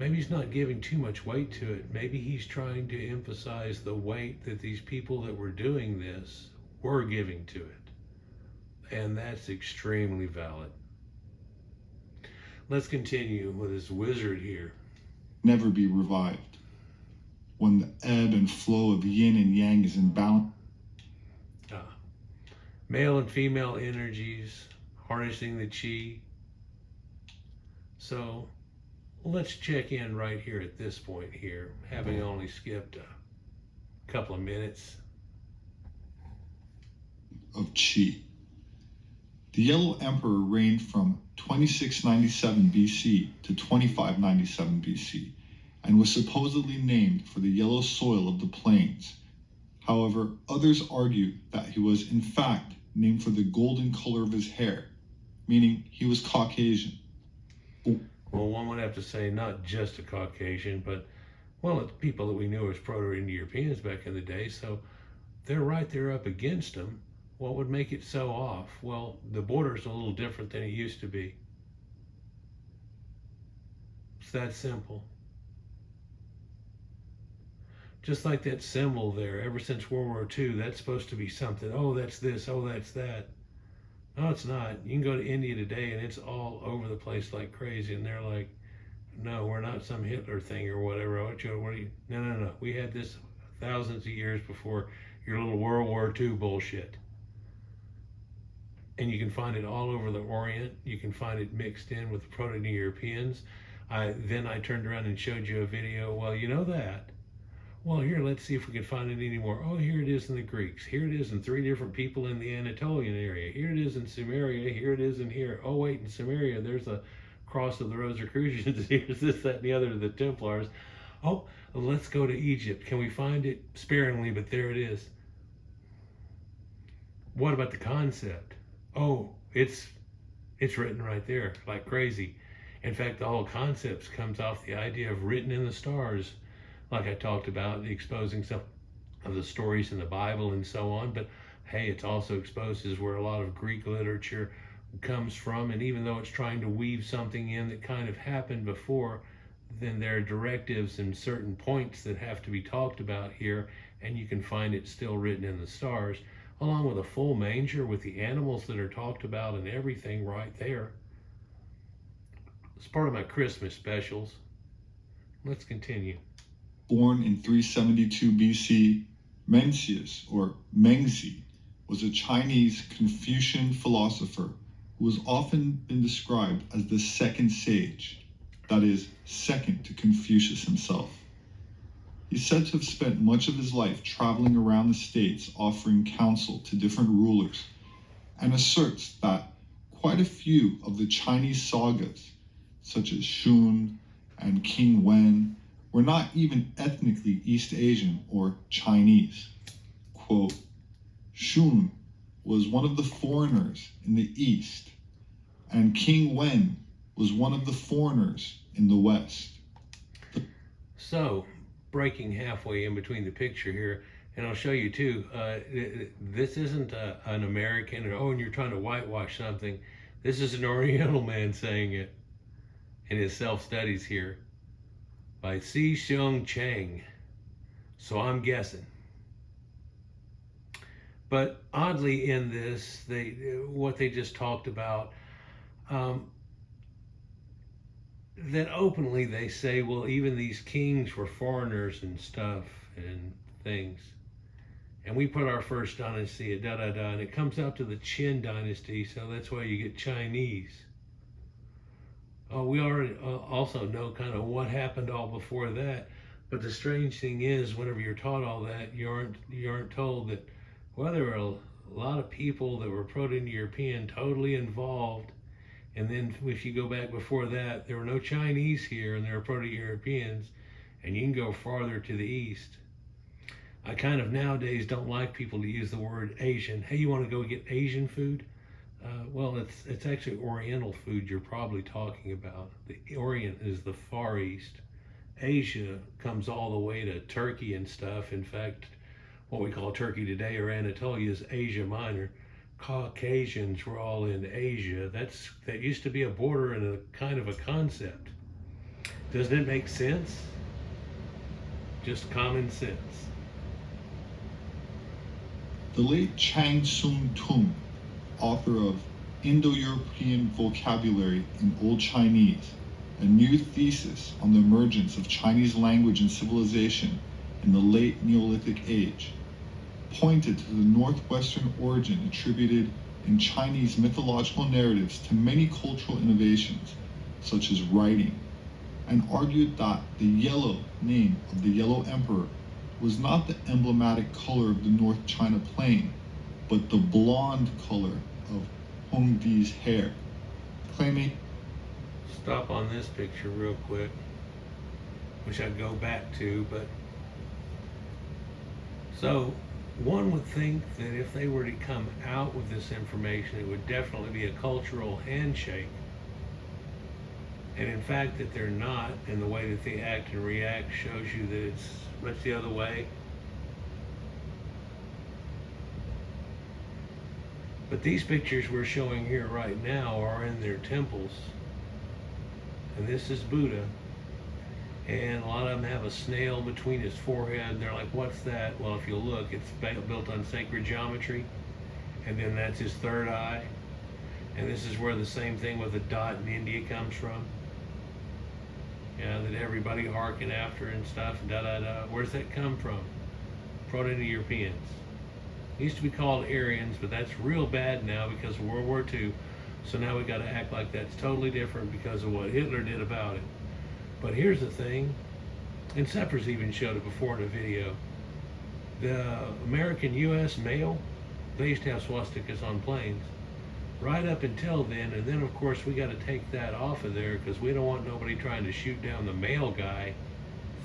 maybe he's not giving too much weight to it. Maybe he's trying to emphasize the weight that these people that were doing this were giving to it. And that's extremely valid. Let's continue with this wizard here. Never be revived. When the ebb and flow of yin and yang is in balance. Male and female energies, harnessing the chi. So let's check in right here at this point here, having only skipped a couple of minutes. Of chi. The Yellow Emperor reigned from 2697 BC to 2597 BC and was supposedly named for the yellow soil of the plains. However, others argue that he was in fact named for the golden color of his hair, meaning he was Caucasian. Well, one would have to say not just a Caucasian, but, well, it's people that we knew as Proto-Indo-Europeans back in the day, so they're right there up against them. What would make it so off? Well, the border's a little different than it used to be. It's that simple. Just like that symbol there, ever since World War II, that's supposed to be something. Oh, that's this, oh, that's that. No, it's not. You can go to India today and it's all over the place like crazy, and they're like, no, we're not some Hitler thing or whatever. No. We had this thousands of years before your little World War II bullshit. And you can find it all over the Orient. You can find it mixed in with the Proto-Europeans. Then I turned around and showed you a video. Well, you know that. Well, here, let's see if we can find it anymore. Oh, here it is in the Greeks. Here it is in 3 different people in the Anatolian area. Here it is in Sumeria. Here it is in here. Oh, wait, in Sumeria, there's a cross of the Rosicrucians. Here's this, that, and the other of the Templars. Oh, let's go to Egypt. Can we find it? Sparingly, but there it is. What about the concept? Oh, it's written right there, like crazy. In fact, the whole concept comes off the idea of written in the stars, like I talked about, exposing some of the stories in the Bible and so on. But hey, it's also exposes where a lot of Greek literature comes from. And even though it's trying to weave something in that kind of happened before, then there are directives and certain points that have to be talked about here. And you can find it still written in the stars, along with a full manger with the animals that are talked about and everything right there. It's part of my Christmas specials. Let's continue. Born in 372 BC, Mencius, or Mengzi, was a Chinese Confucian philosopher who has often been described as the second sage, that is, second to Confucius himself. He's said to have spent much of his life traveling around the states offering counsel to different rulers, and asserts that quite a few of the Chinese sagas, such as Shun and King Wen, were not even ethnically East Asian or Chinese. Quote, Shun was one of the foreigners in the East, and King Wen was one of the foreigners in the West. So, breaking halfway in between the picture here, and I'll show you too, this isn't an American, and you're trying to whitewash something. This is an Oriental man saying it in his self-studies here, by Si Xiong Chang. So I'm guessing. But oddly in this, what they just talked about, that openly they say, well, even these kings were foreigners and stuff and things. And we put our first dynasty at and it comes out to the Qin dynasty, so that's why you get Chinese. We already also know kind of what happened all before that. But the strange thing is, whenever you're taught all that, you aren't told that, well, there were a lot of people that were Proto-European totally involved. And then if you go back before that, there were no Chinese here and there were Proto-Europeans. And you can go farther to the east. I kind of nowadays don't like people to use the word Asian. Hey, you want to go get Asian food? Well, it's actually Oriental food you're probably talking about. The Orient is the Far East. Asia comes all the way to Turkey and stuff. In fact, what we call Turkey today, or Anatolia, is Asia Minor. Caucasians were all in Asia. That used to be a border and a kind of a concept. Doesn't it make sense? Just common sense. The late Chang Sung Tung, author of Indo-European Vocabulary in Old Chinese, a new thesis on the emergence of Chinese language and civilization in the late Neolithic age, pointed to the northwestern origin attributed in Chinese mythological narratives to many cultural innovations, such as writing, and argued that the yellow name of the Yellow Emperor was not the emblematic color of the North China Plain, but the blonde color of Hongdi's hair, claiming... Stop on this picture real quick. Wish I'd go back to, but... So, one would think that if they were to come out with this information, it would definitely be a cultural handshake. And in fact, that they're not, and the way that they act and react shows you that it's much the other way. But these pictures we're showing here right now are in their temples. And this is Buddha. And a lot of them have a snail between his forehead. They're like, what's that? Well, if you look, it's built on sacred geometry. And then that's his third eye. And this is where the same thing with the dot in India comes from. Yeah, that everybody hearken after and stuff, da-da-da. Where's that come from? Proto-Europeans. Used to be called Aryans, but that's real bad now because of World War II. So now we got to act like that's totally different because of what Hitler did about it. But here's the thing, and Sepehr's even showed it before in a video. The American U.S. mail, they used to have swastikas on planes. Right up until then, and then of course we got to take that off of there because we don't want nobody trying to shoot down the mail guy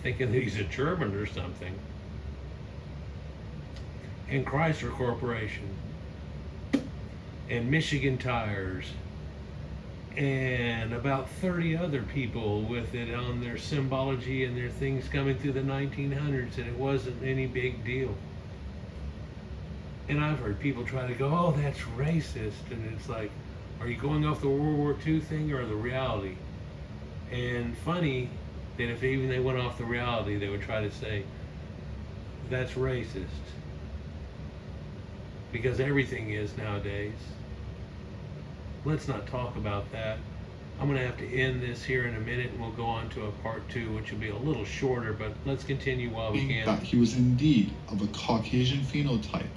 thinking that he's a German or something. And Chrysler Corporation, and Michigan Tires, and about 30 other people with it on their symbology and their things coming through the 1900s, and it wasn't any big deal. And I've heard people try to go, oh, that's racist. And it's like, are you going off the World War II thing or the reality? And funny that if even they went off the reality, they would try to say, that's racist. Because everything is nowadays. Let's not talk about that. I'm going to have to end this here in a minute, and we'll go on to a part 2, which will be a little shorter, but let's continue while we can. That he was indeed of a Caucasian phenotype,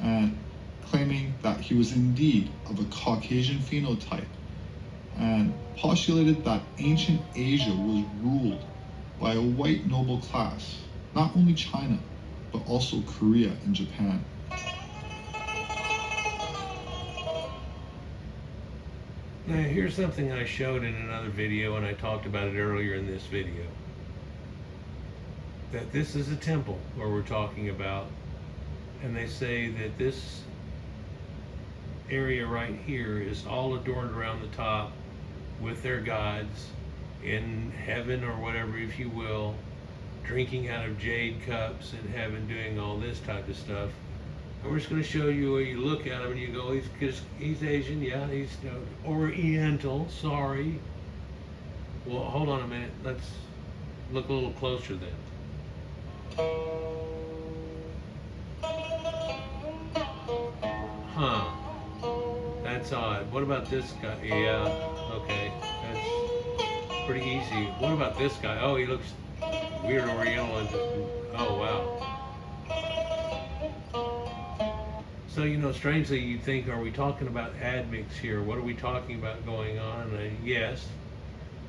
and claiming that he was indeed of a Caucasian phenotype, and postulated that ancient Asia was ruled by a white noble class, not only China, but also Korea and Japan. Now, here's something I showed in another video, and I talked about it earlier in this video. That this is a temple where we're talking about, and they say that this area right here is all adorned around the top with their gods in heaven or whatever, if you will, drinking out of jade cups in heaven, doing all this type of stuff. And we're just going to show you where you look at him and you go, he's Asian, yeah, he's Oriental, sorry. Well, hold on a minute, let's look a little closer then. Huh, that's odd. What about this guy? Yeah, okay, that's pretty easy. What about this guy? Oh, he looks weird Oriental. Oh, wow. So, strangely, you'd think, are we talking about admix here? What are we talking about going on? Yes,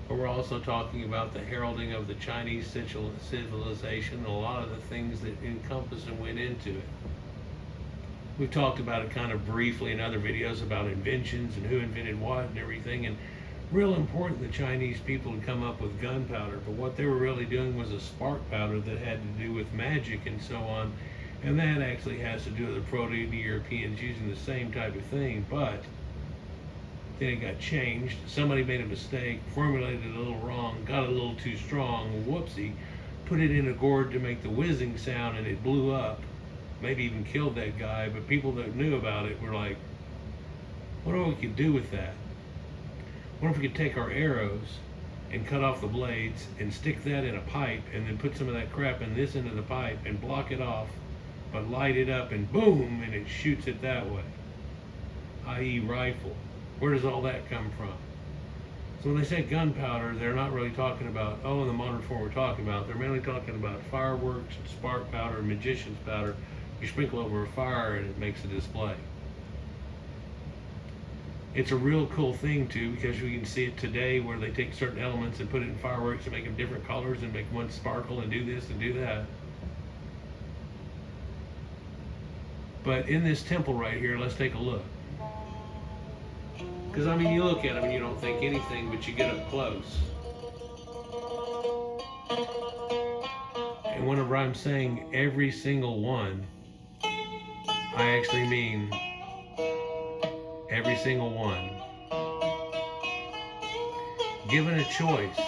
but we're also talking about the heralding of the Chinese civilization and a lot of the things that encompass and went into it. We've talked about it kind of briefly in other videos about inventions and who invented what and everything. And real important, the Chinese people had come up with gunpowder, but what they were really doing was a spark powder that had to do with magic and so on. And that actually has to do with the Proto-Europeans using the same type of thing, but then it got changed. Somebody made a mistake, formulated it a little wrong, got a little too strong, whoopsie, put it in a gourd to make the whizzing sound, and it blew up. Maybe even killed that guy, but people that knew about it were like, what if we could do with that? What if we could take our arrows and cut off the blades and stick that in a pipe and then put some of that crap in this into the pipe and block it off, but light it up and boom, and it shoots it that way, i.e. rifle. Where does all that come from? So when they say gunpowder, they're not really talking about, oh, in the modern form we're talking about. They're mainly talking about fireworks, spark powder, magician's powder. You sprinkle over a fire and it makes a display. It's a real cool thing too, because we can see it today where they take certain elements and put it in fireworks and make them different colors and make one sparkle and do this and do that. But in this temple right here, let's take a look. Because I mean, you look at them and you don't think anything, but you get up close. And whenever I'm saying every single one, I actually mean every single one. Given a choice,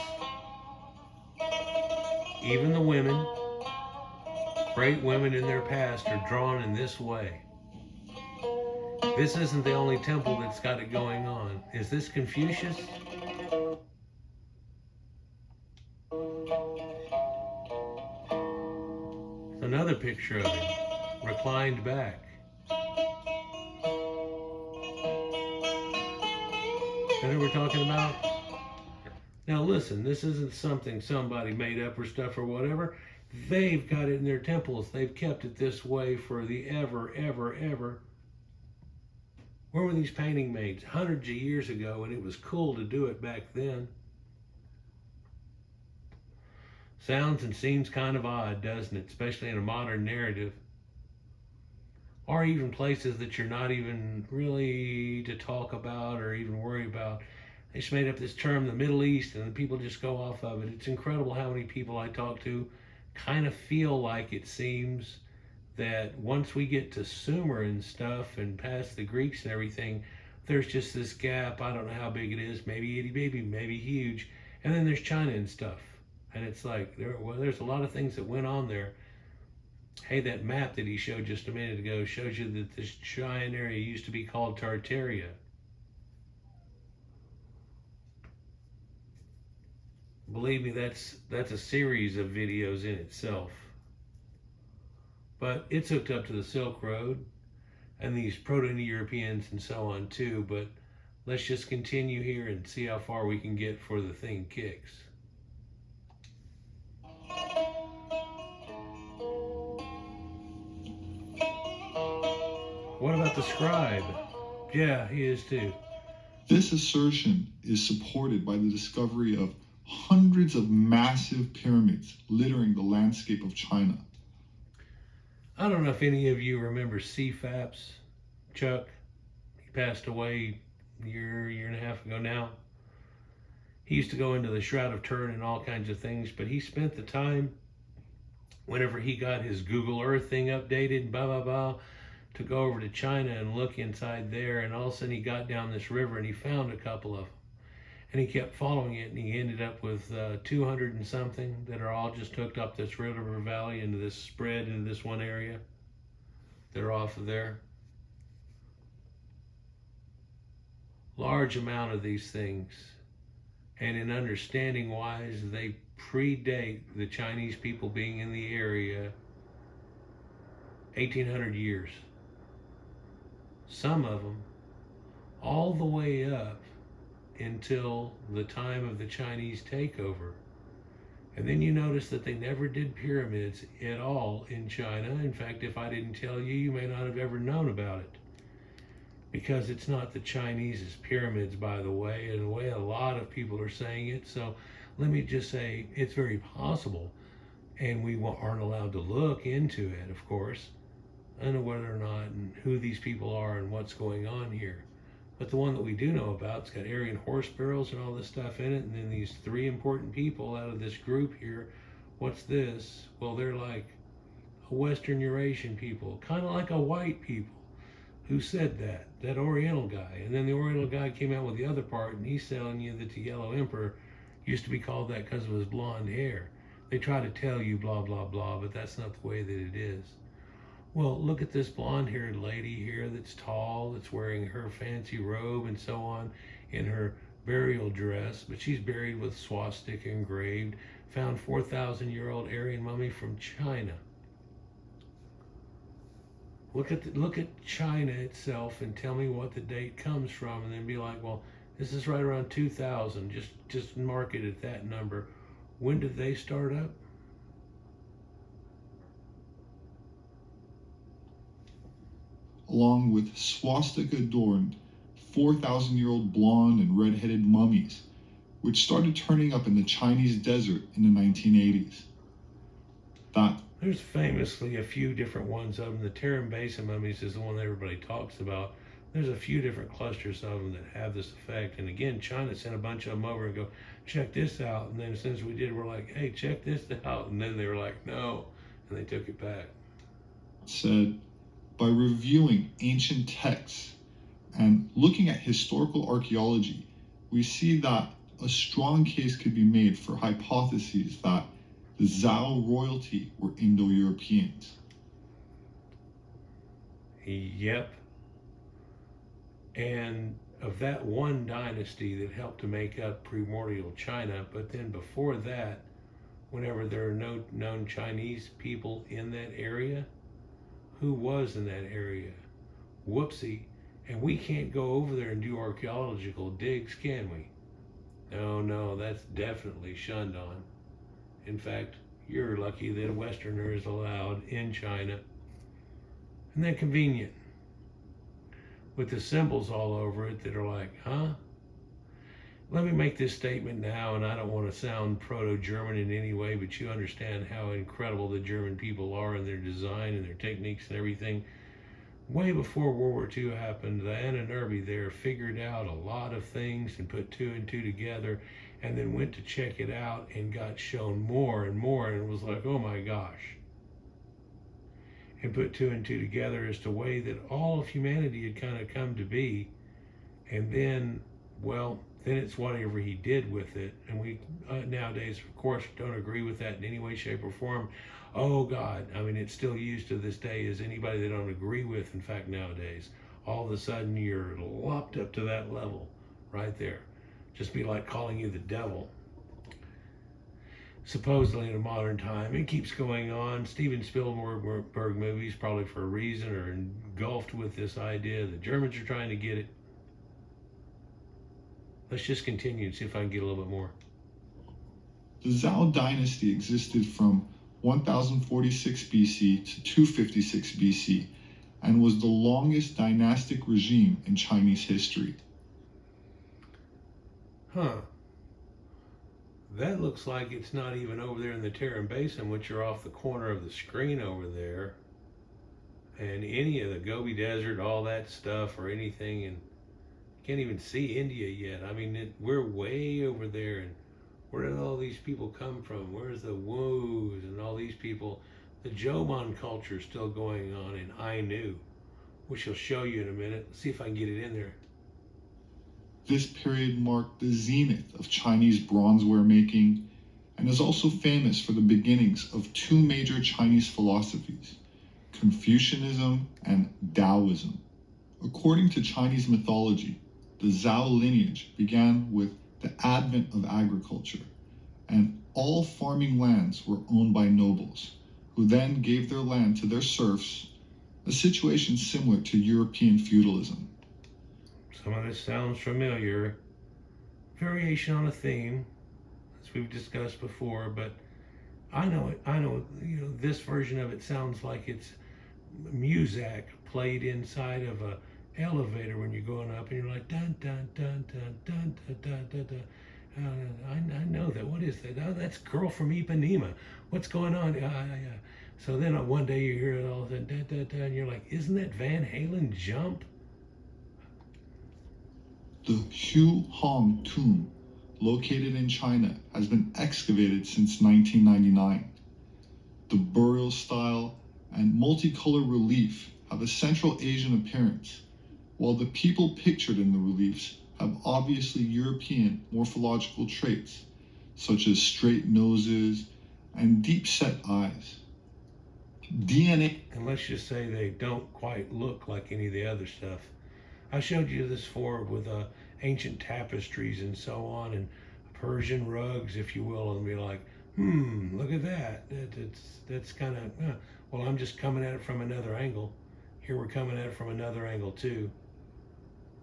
even the women, great women in their past, are drawn in this way. This isn't the only temple that's got it going on. Is this Confucius? Another picture of him, reclined back. That's what we're talking about? Now listen, this isn't something somebody made up or stuff or whatever. They've got it in their temples. They've kept it this way for the ever. Where were these paintings made? Hundreds of years ago, and it was cool to do it back then. Sounds and seems kind of odd, doesn't it? Especially in a modern narrative. Or even places that you're not even really to talk about or even worry about. They just made up this term, the Middle East, and people just go off of it. It's incredible how many people I talk to kind of feel like it seems that once we get to Sumer and stuff and past the Greeks and everything, there's just this gap. I don't know how big it is, maybe itty bitty, maybe huge. And then there's China and stuff. And it's like, there's a lot of things that went on there. Hey, that map that he showed just a minute ago shows you that this giant area used to be called Tartaria. Believe me, that's a series of videos in itself. But it's hooked up to the Silk Road and these Proto-Europeans and so on too. But let's just continue here and see how far we can get before the thing kicks. What about the scribe? Yeah, he is too. This assertion is supported by the discovery of hundreds of massive pyramids littering the landscape of China. I don't know if any of you remember CFAPS, Chuck. He passed away a year and a half ago now. He used to go into the Shroud of Turin and all kinds of things, but he spent the time, whenever he got his Google Earth thing updated, to go over to China and look inside there, and all of a sudden he got down this river and he found a couple of them. And he kept following it, and he ended up with 200 and something that are all just hooked up this river valley into this spread into this one area. They're off of there. Large amount of these things. And in understanding wise, they predate the Chinese people being in the area 1,800 years. Some of them all the way up until the time of the Chinese takeover. And then you notice that they never did pyramids at all in China. In fact, if I didn't tell you, you may not have ever known about it. Because it's not the Chinese's pyramids, by the way, and the way a lot of people are saying it. So let me just say, it's very possible. And we aren't allowed to look into it, of course. I don't know whether or not and who these people are and what's going on here. But the one that we do know about, it's got Aryan horse barrels and all this stuff in it. And then these three important people out of this group here. What's this? Well, they're like a Western Eurasian people, kind of like a white people. Who said that Oriental guy. And then the Oriental guy came out with the other part, and he's telling you that the Yellow Emperor used to be called that because of his blonde hair. They try to tell you blah, blah, blah, but that's not the way that it is. Well, look at this blonde-haired lady here that's tall, that's wearing her fancy robe and so on, in her burial dress, but she's buried with swastika engraved. Found 4,000-year-old Aryan mummy from China. Look at China itself and tell me what the date comes from, and then be like, well, this is right around 2000. Just mark it at that number. When did they start up? Along with swastika-adorned 4,000-year-old blonde and red-headed mummies, which started turning up in the Chinese desert in the 1980s. There's famously a few different ones of them. The Tarim Basin mummies is the one that everybody talks about. There's a few different clusters of them that have this effect. And again, China sent a bunch of them over and go, check this out. And then as soon as we did, we're like, hey, check this out. And then they were like, no. And they took it back. Said, by reviewing ancient texts and looking at historical archaeology, we see that a strong case could be made for hypotheses that the Zhao royalty were Indo-Europeans. Yep. And of that one dynasty that helped to make up primordial China, but then before that, whenever there are no known Chinese people in that area, who was in that area? Whoopsie. And we can't go over there and do archaeological digs, can we? No, that's definitely shunned on. In fact, you're lucky that a Westerner is allowed in China. Isn't that convenient? With the symbols all over it that are like, huh? Let me make this statement now, and I don't want to sound proto-German in any way, but you understand how incredible the German people are in their design and their techniques and everything. Way before World War II happened, the Anunnaki there figured out a lot of things and put two and two together, and then went to check it out and got shown more and more, and it was like, oh my gosh. And put two and two together as to way that all of humanity had kind of come to be. And then, well, then it's whatever he did with it. And we nowadays, of course, don't agree with that in any way, shape, or form. Oh God, I mean, it's still used to this day as anybody they don't agree with. In fact, nowadays, all of a sudden you're lopped up to that level right there. Just be like calling you the devil. Supposedly in a modern time, it keeps going on. Steven Spielberg movies, probably for a reason, are engulfed with this idea. The Germans are trying to get it. Let's just continue and see if I can get a little bit more. The Zhao dynasty existed from 1046 BC to 256 BC and was the longest dynastic regime in Chinese history. Huh. That looks like it's not even over there in the Tarim Basin, which are off the corner of the screen over there. And any of the Gobi Desert, all that stuff, or anything, and can't even see India yet. I mean, we're way over there, and where did all these people come from? Where's the Woos and all these people? The Jomon culture is still going on in Ainu, which I'll show you in a minute. Let's see if I can get it in there. This period marked the zenith of Chinese bronzeware making and is also famous for the beginnings of two major Chinese philosophies, Confucianism and Taoism. According to Chinese mythology, the Zhao lineage began with the advent of agriculture, and all farming lands were owned by nobles, who then gave their land to their serfs, a situation similar to European feudalism. Some of this sounds familiar. Variation on a theme, as we've discussed before, but I know, this version of it sounds like it's music played inside of a elevator when you're going up, and you're like, dun, dun, dun, dun, dun, dun, dun, dun, dun. I know that. What is that? Oh, that's Girl from Ipanema. What's going on? Yeah. So then one day you hear it all, dun, dun, dun, dun, and you're like, isn't that Van Halen Jump? The Hu Hong tomb, located in China, has been excavated since 1999. The burial style and multicolor relief have a Central Asian appearance, while the people pictured in the reliefs have obviously European morphological traits, such as straight noses and deep-set eyes. DNA... And let's just say they don't quite look like any of the other stuff. I showed you this before with ancient tapestries and so on, and Persian rugs, if you will, and be like, look at that. That's kind of, well, I'm just coming at it from another angle. Here we're coming at it from another angle too.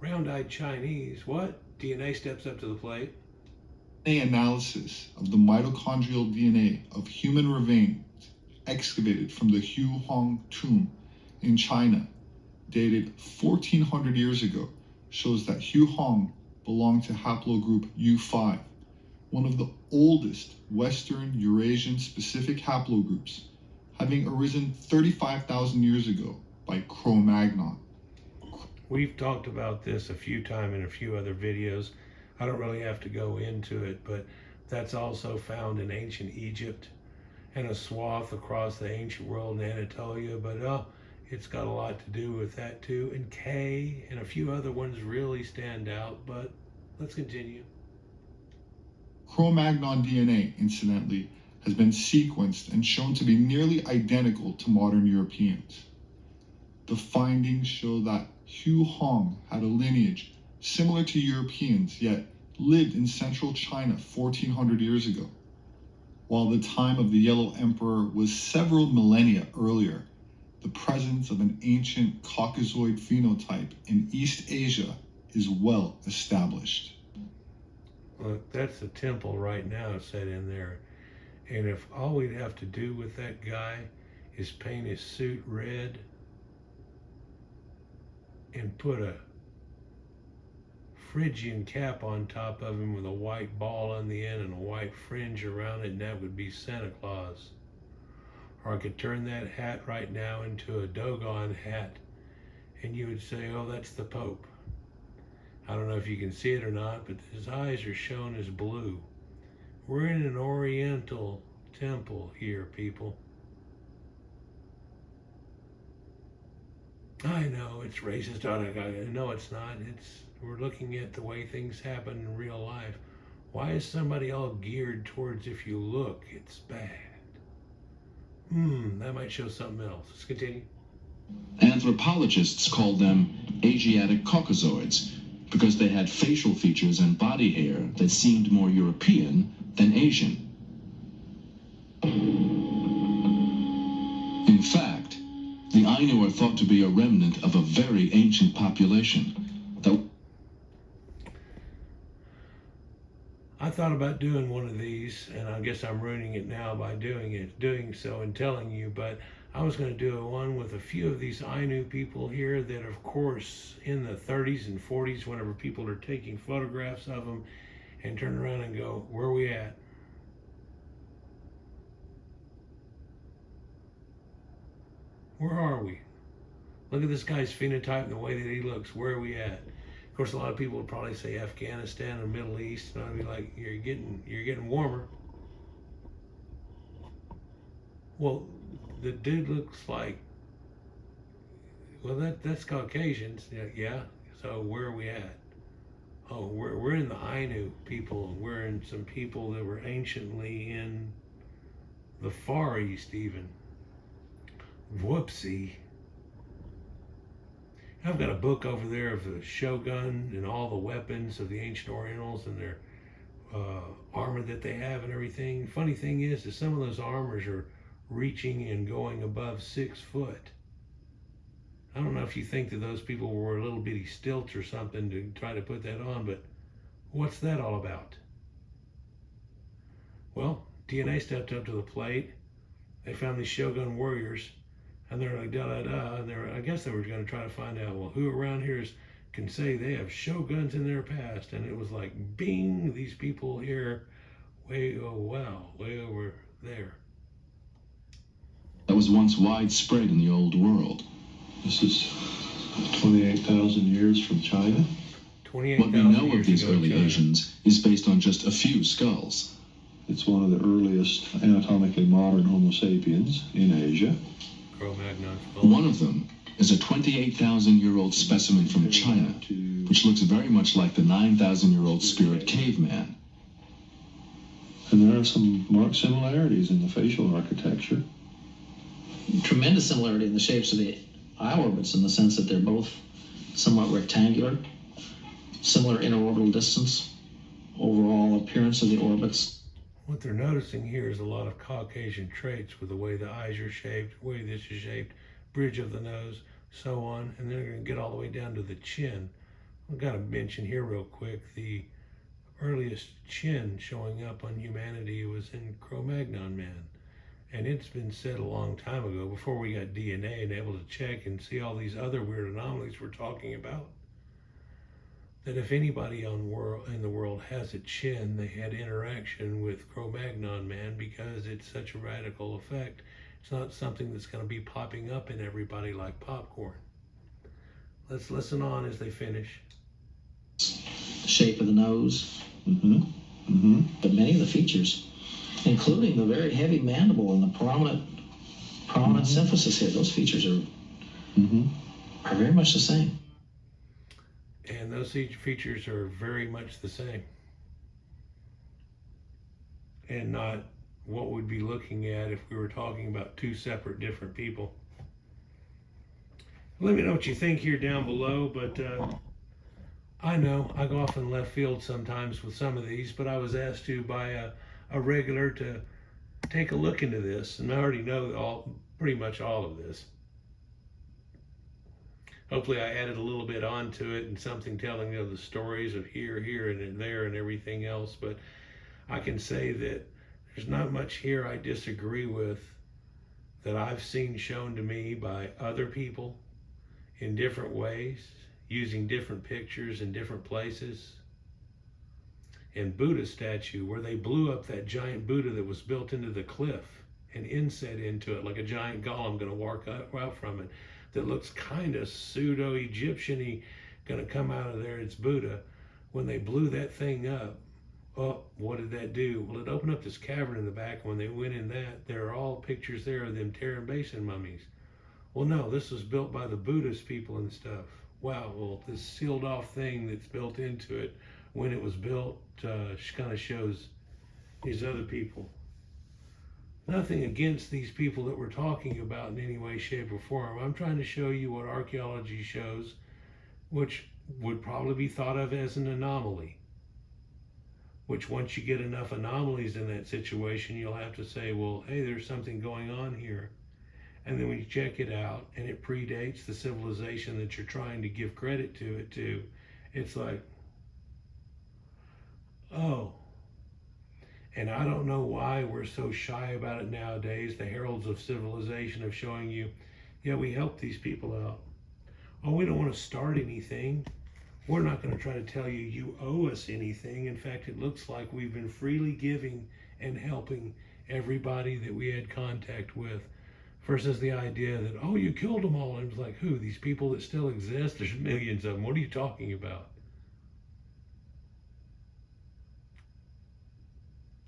Round-eyed Chinese, what? DNA steps up to the plate. DNA analysis of the mitochondrial DNA of human remains excavated from the Hu Hong tomb in China, dated 1400 years ago, shows that Hu Hong belonged to haplogroup U5, one of the oldest Western Eurasian specific haplogroups, having arisen 35,000 years ago by Cro-Magnon. We've talked about this a few times in a few other videos. I don't really have to go into it, but that's also found in ancient Egypt and a swath across the ancient world in Anatolia, but it's got a lot to do with that too. And K and a few other ones really stand out, but let's continue. Cro-Magnon DNA, incidentally, has been sequenced and shown to be nearly identical to modern Europeans. The findings show that Hu Hong had a lineage similar to Europeans, yet lived in central China 1400 years ago. While the time of the Yellow Emperor was several millennia earlier, the presence of an ancient Caucasoid phenotype in East Asia is well established. Look, that's a temple right now set in there. And if all we'd have to do with that guy is paint his suit red and put a Phrygian cap on top of him with a white ball on the end and a white fringe around it, and that would be Santa Claus. Or I could turn that hat right now into a Dogon hat, and you would say, oh, that's the Pope. I don't know if you can see it or not, but his eyes are shown as blue. We're in an Oriental temple here, people. I know it's racist. No, it's not. We're looking at the way things happen in real life. Why is somebody all geared towards if you look, it's bad? That might show something else. Let's continue. Anthropologists called them Asiatic Caucasoids because they had facial features and body hair that seemed more European than Asian. In fact, the Ainu are thought to be a remnant of a very ancient population. I thought about doing one of these, and I guess I'm ruining it now by doing so and telling you, but I was going to do one with a few of these Ainu people here that, of course, in the 30s and 40s, whenever people are taking photographs of them and turn around and go, where are we at? Where are we? Look at this guy's phenotype and the way that he looks. Where are we at? Of course, a lot of people would probably say Afghanistan and Middle East, and I'd be like, you're getting warmer. Well, the dude looks like, well, that's Caucasians. Yeah. So where are we at? Oh, we're in the Ainu people. We're in some people that were anciently in the Far East even. Whoopsie. I've got a book over there of the Shogun and all the weapons of the ancient Orientals and their armor that they have and everything. Funny thing is that some of those armors are reaching and going above 6 foot. I don't know if you think that those people wore little bitty stilts or something to try to put that on, but what's that all about? Well, DNA stepped up to the plate. They found these Shogun warriors, and they're like, da-da-da, and I guess they were going to try to find out, well, who around here can say they have Shoguns in their past? And it was like, bing, these people here, way over there. That was once widespread in the old world. This is 28,000 years from China. What we know of these early Asians is based on just a few skulls. It's one of the earliest anatomically modern Homo sapiens in Asia. One of them is a 28,000-year-old specimen from China, which looks very much like the 9,000-year-old spirit caveman. And there are some marked similarities in the facial architecture. Tremendous similarity in the shapes of the eye orbits in the sense that they're both somewhat rectangular. similar interorbital distance, overall appearance of the orbits. What they're noticing here is a lot of Caucasian traits with the way the eyes are shaped, the way this is shaped, bridge of the nose, so on, and they're going to get all the way down to the chin. I've got to mention here real quick, the earliest chin showing up on humanity was in Cro-Magnon man. And it's been said a long time ago, before we got DNA and able to check and see all these other weird anomalies we're talking about, that if anybody in the world has a chin, they had interaction with Cro-Magnon man, because it's such a radical effect. It's not something that's going to be popping up in everybody like popcorn. Let's listen on as they finish. The shape of the nose, Mm-hmm. but many of the features, including the very heavy mandible and the prominent symphysis here, those features are very much the same. And those features are very much the same, and not what we'd be looking at if we were talking about two separate different people. Let me know what you think here down below, but I know I go off in left field sometimes with some of these, but I was asked to by a regular to take a look into this, and I already know pretty much all of this. Hopefully I added a little bit onto it and something telling the stories of here, and there, and everything else. But I can say that there's not much here I disagree with that I've seen shown to me by other people in different ways, using different pictures in different places. And Buddha statue, where they blew up that giant Buddha that was built into the cliff and inset into it like a giant golem going to walk out from it, that looks kind of pseudo-Egyptian-y, going to come out of there. It's Buddha. When they blew that thing up, oh, what did that do? Well, it opened up this cavern in the back. When they went in that, there are all pictures there of them Terran Basin mummies. Well, no, this was built by the Buddhist people and stuff. Wow, well, this sealed off thing that's built into it, when it was built, kind of shows these other people. Nothing against these people that we're talking about in any way, shape, or form. I'm trying to show you what archaeology shows, which would probably be thought of as an anomaly. Which, once you get enough anomalies in that situation, you'll have to say, well, hey, there's something going on here. And then when you check it out, and it predates the civilization that you're trying to give credit to, it's like, oh. And I don't know why we're so shy about it nowadays. The heralds of civilization of showing you, yeah, we help these people out. Oh, we don't want to start anything. We're not going to try to tell you you owe us anything. In fact, it looks like we've been freely giving and helping everybody that we had contact with. Versus the idea that, oh, you killed them all. And it's like, who? These people that still exist? There's millions of them. What are you talking about?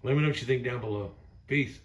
Let me know what you think down below. Peace.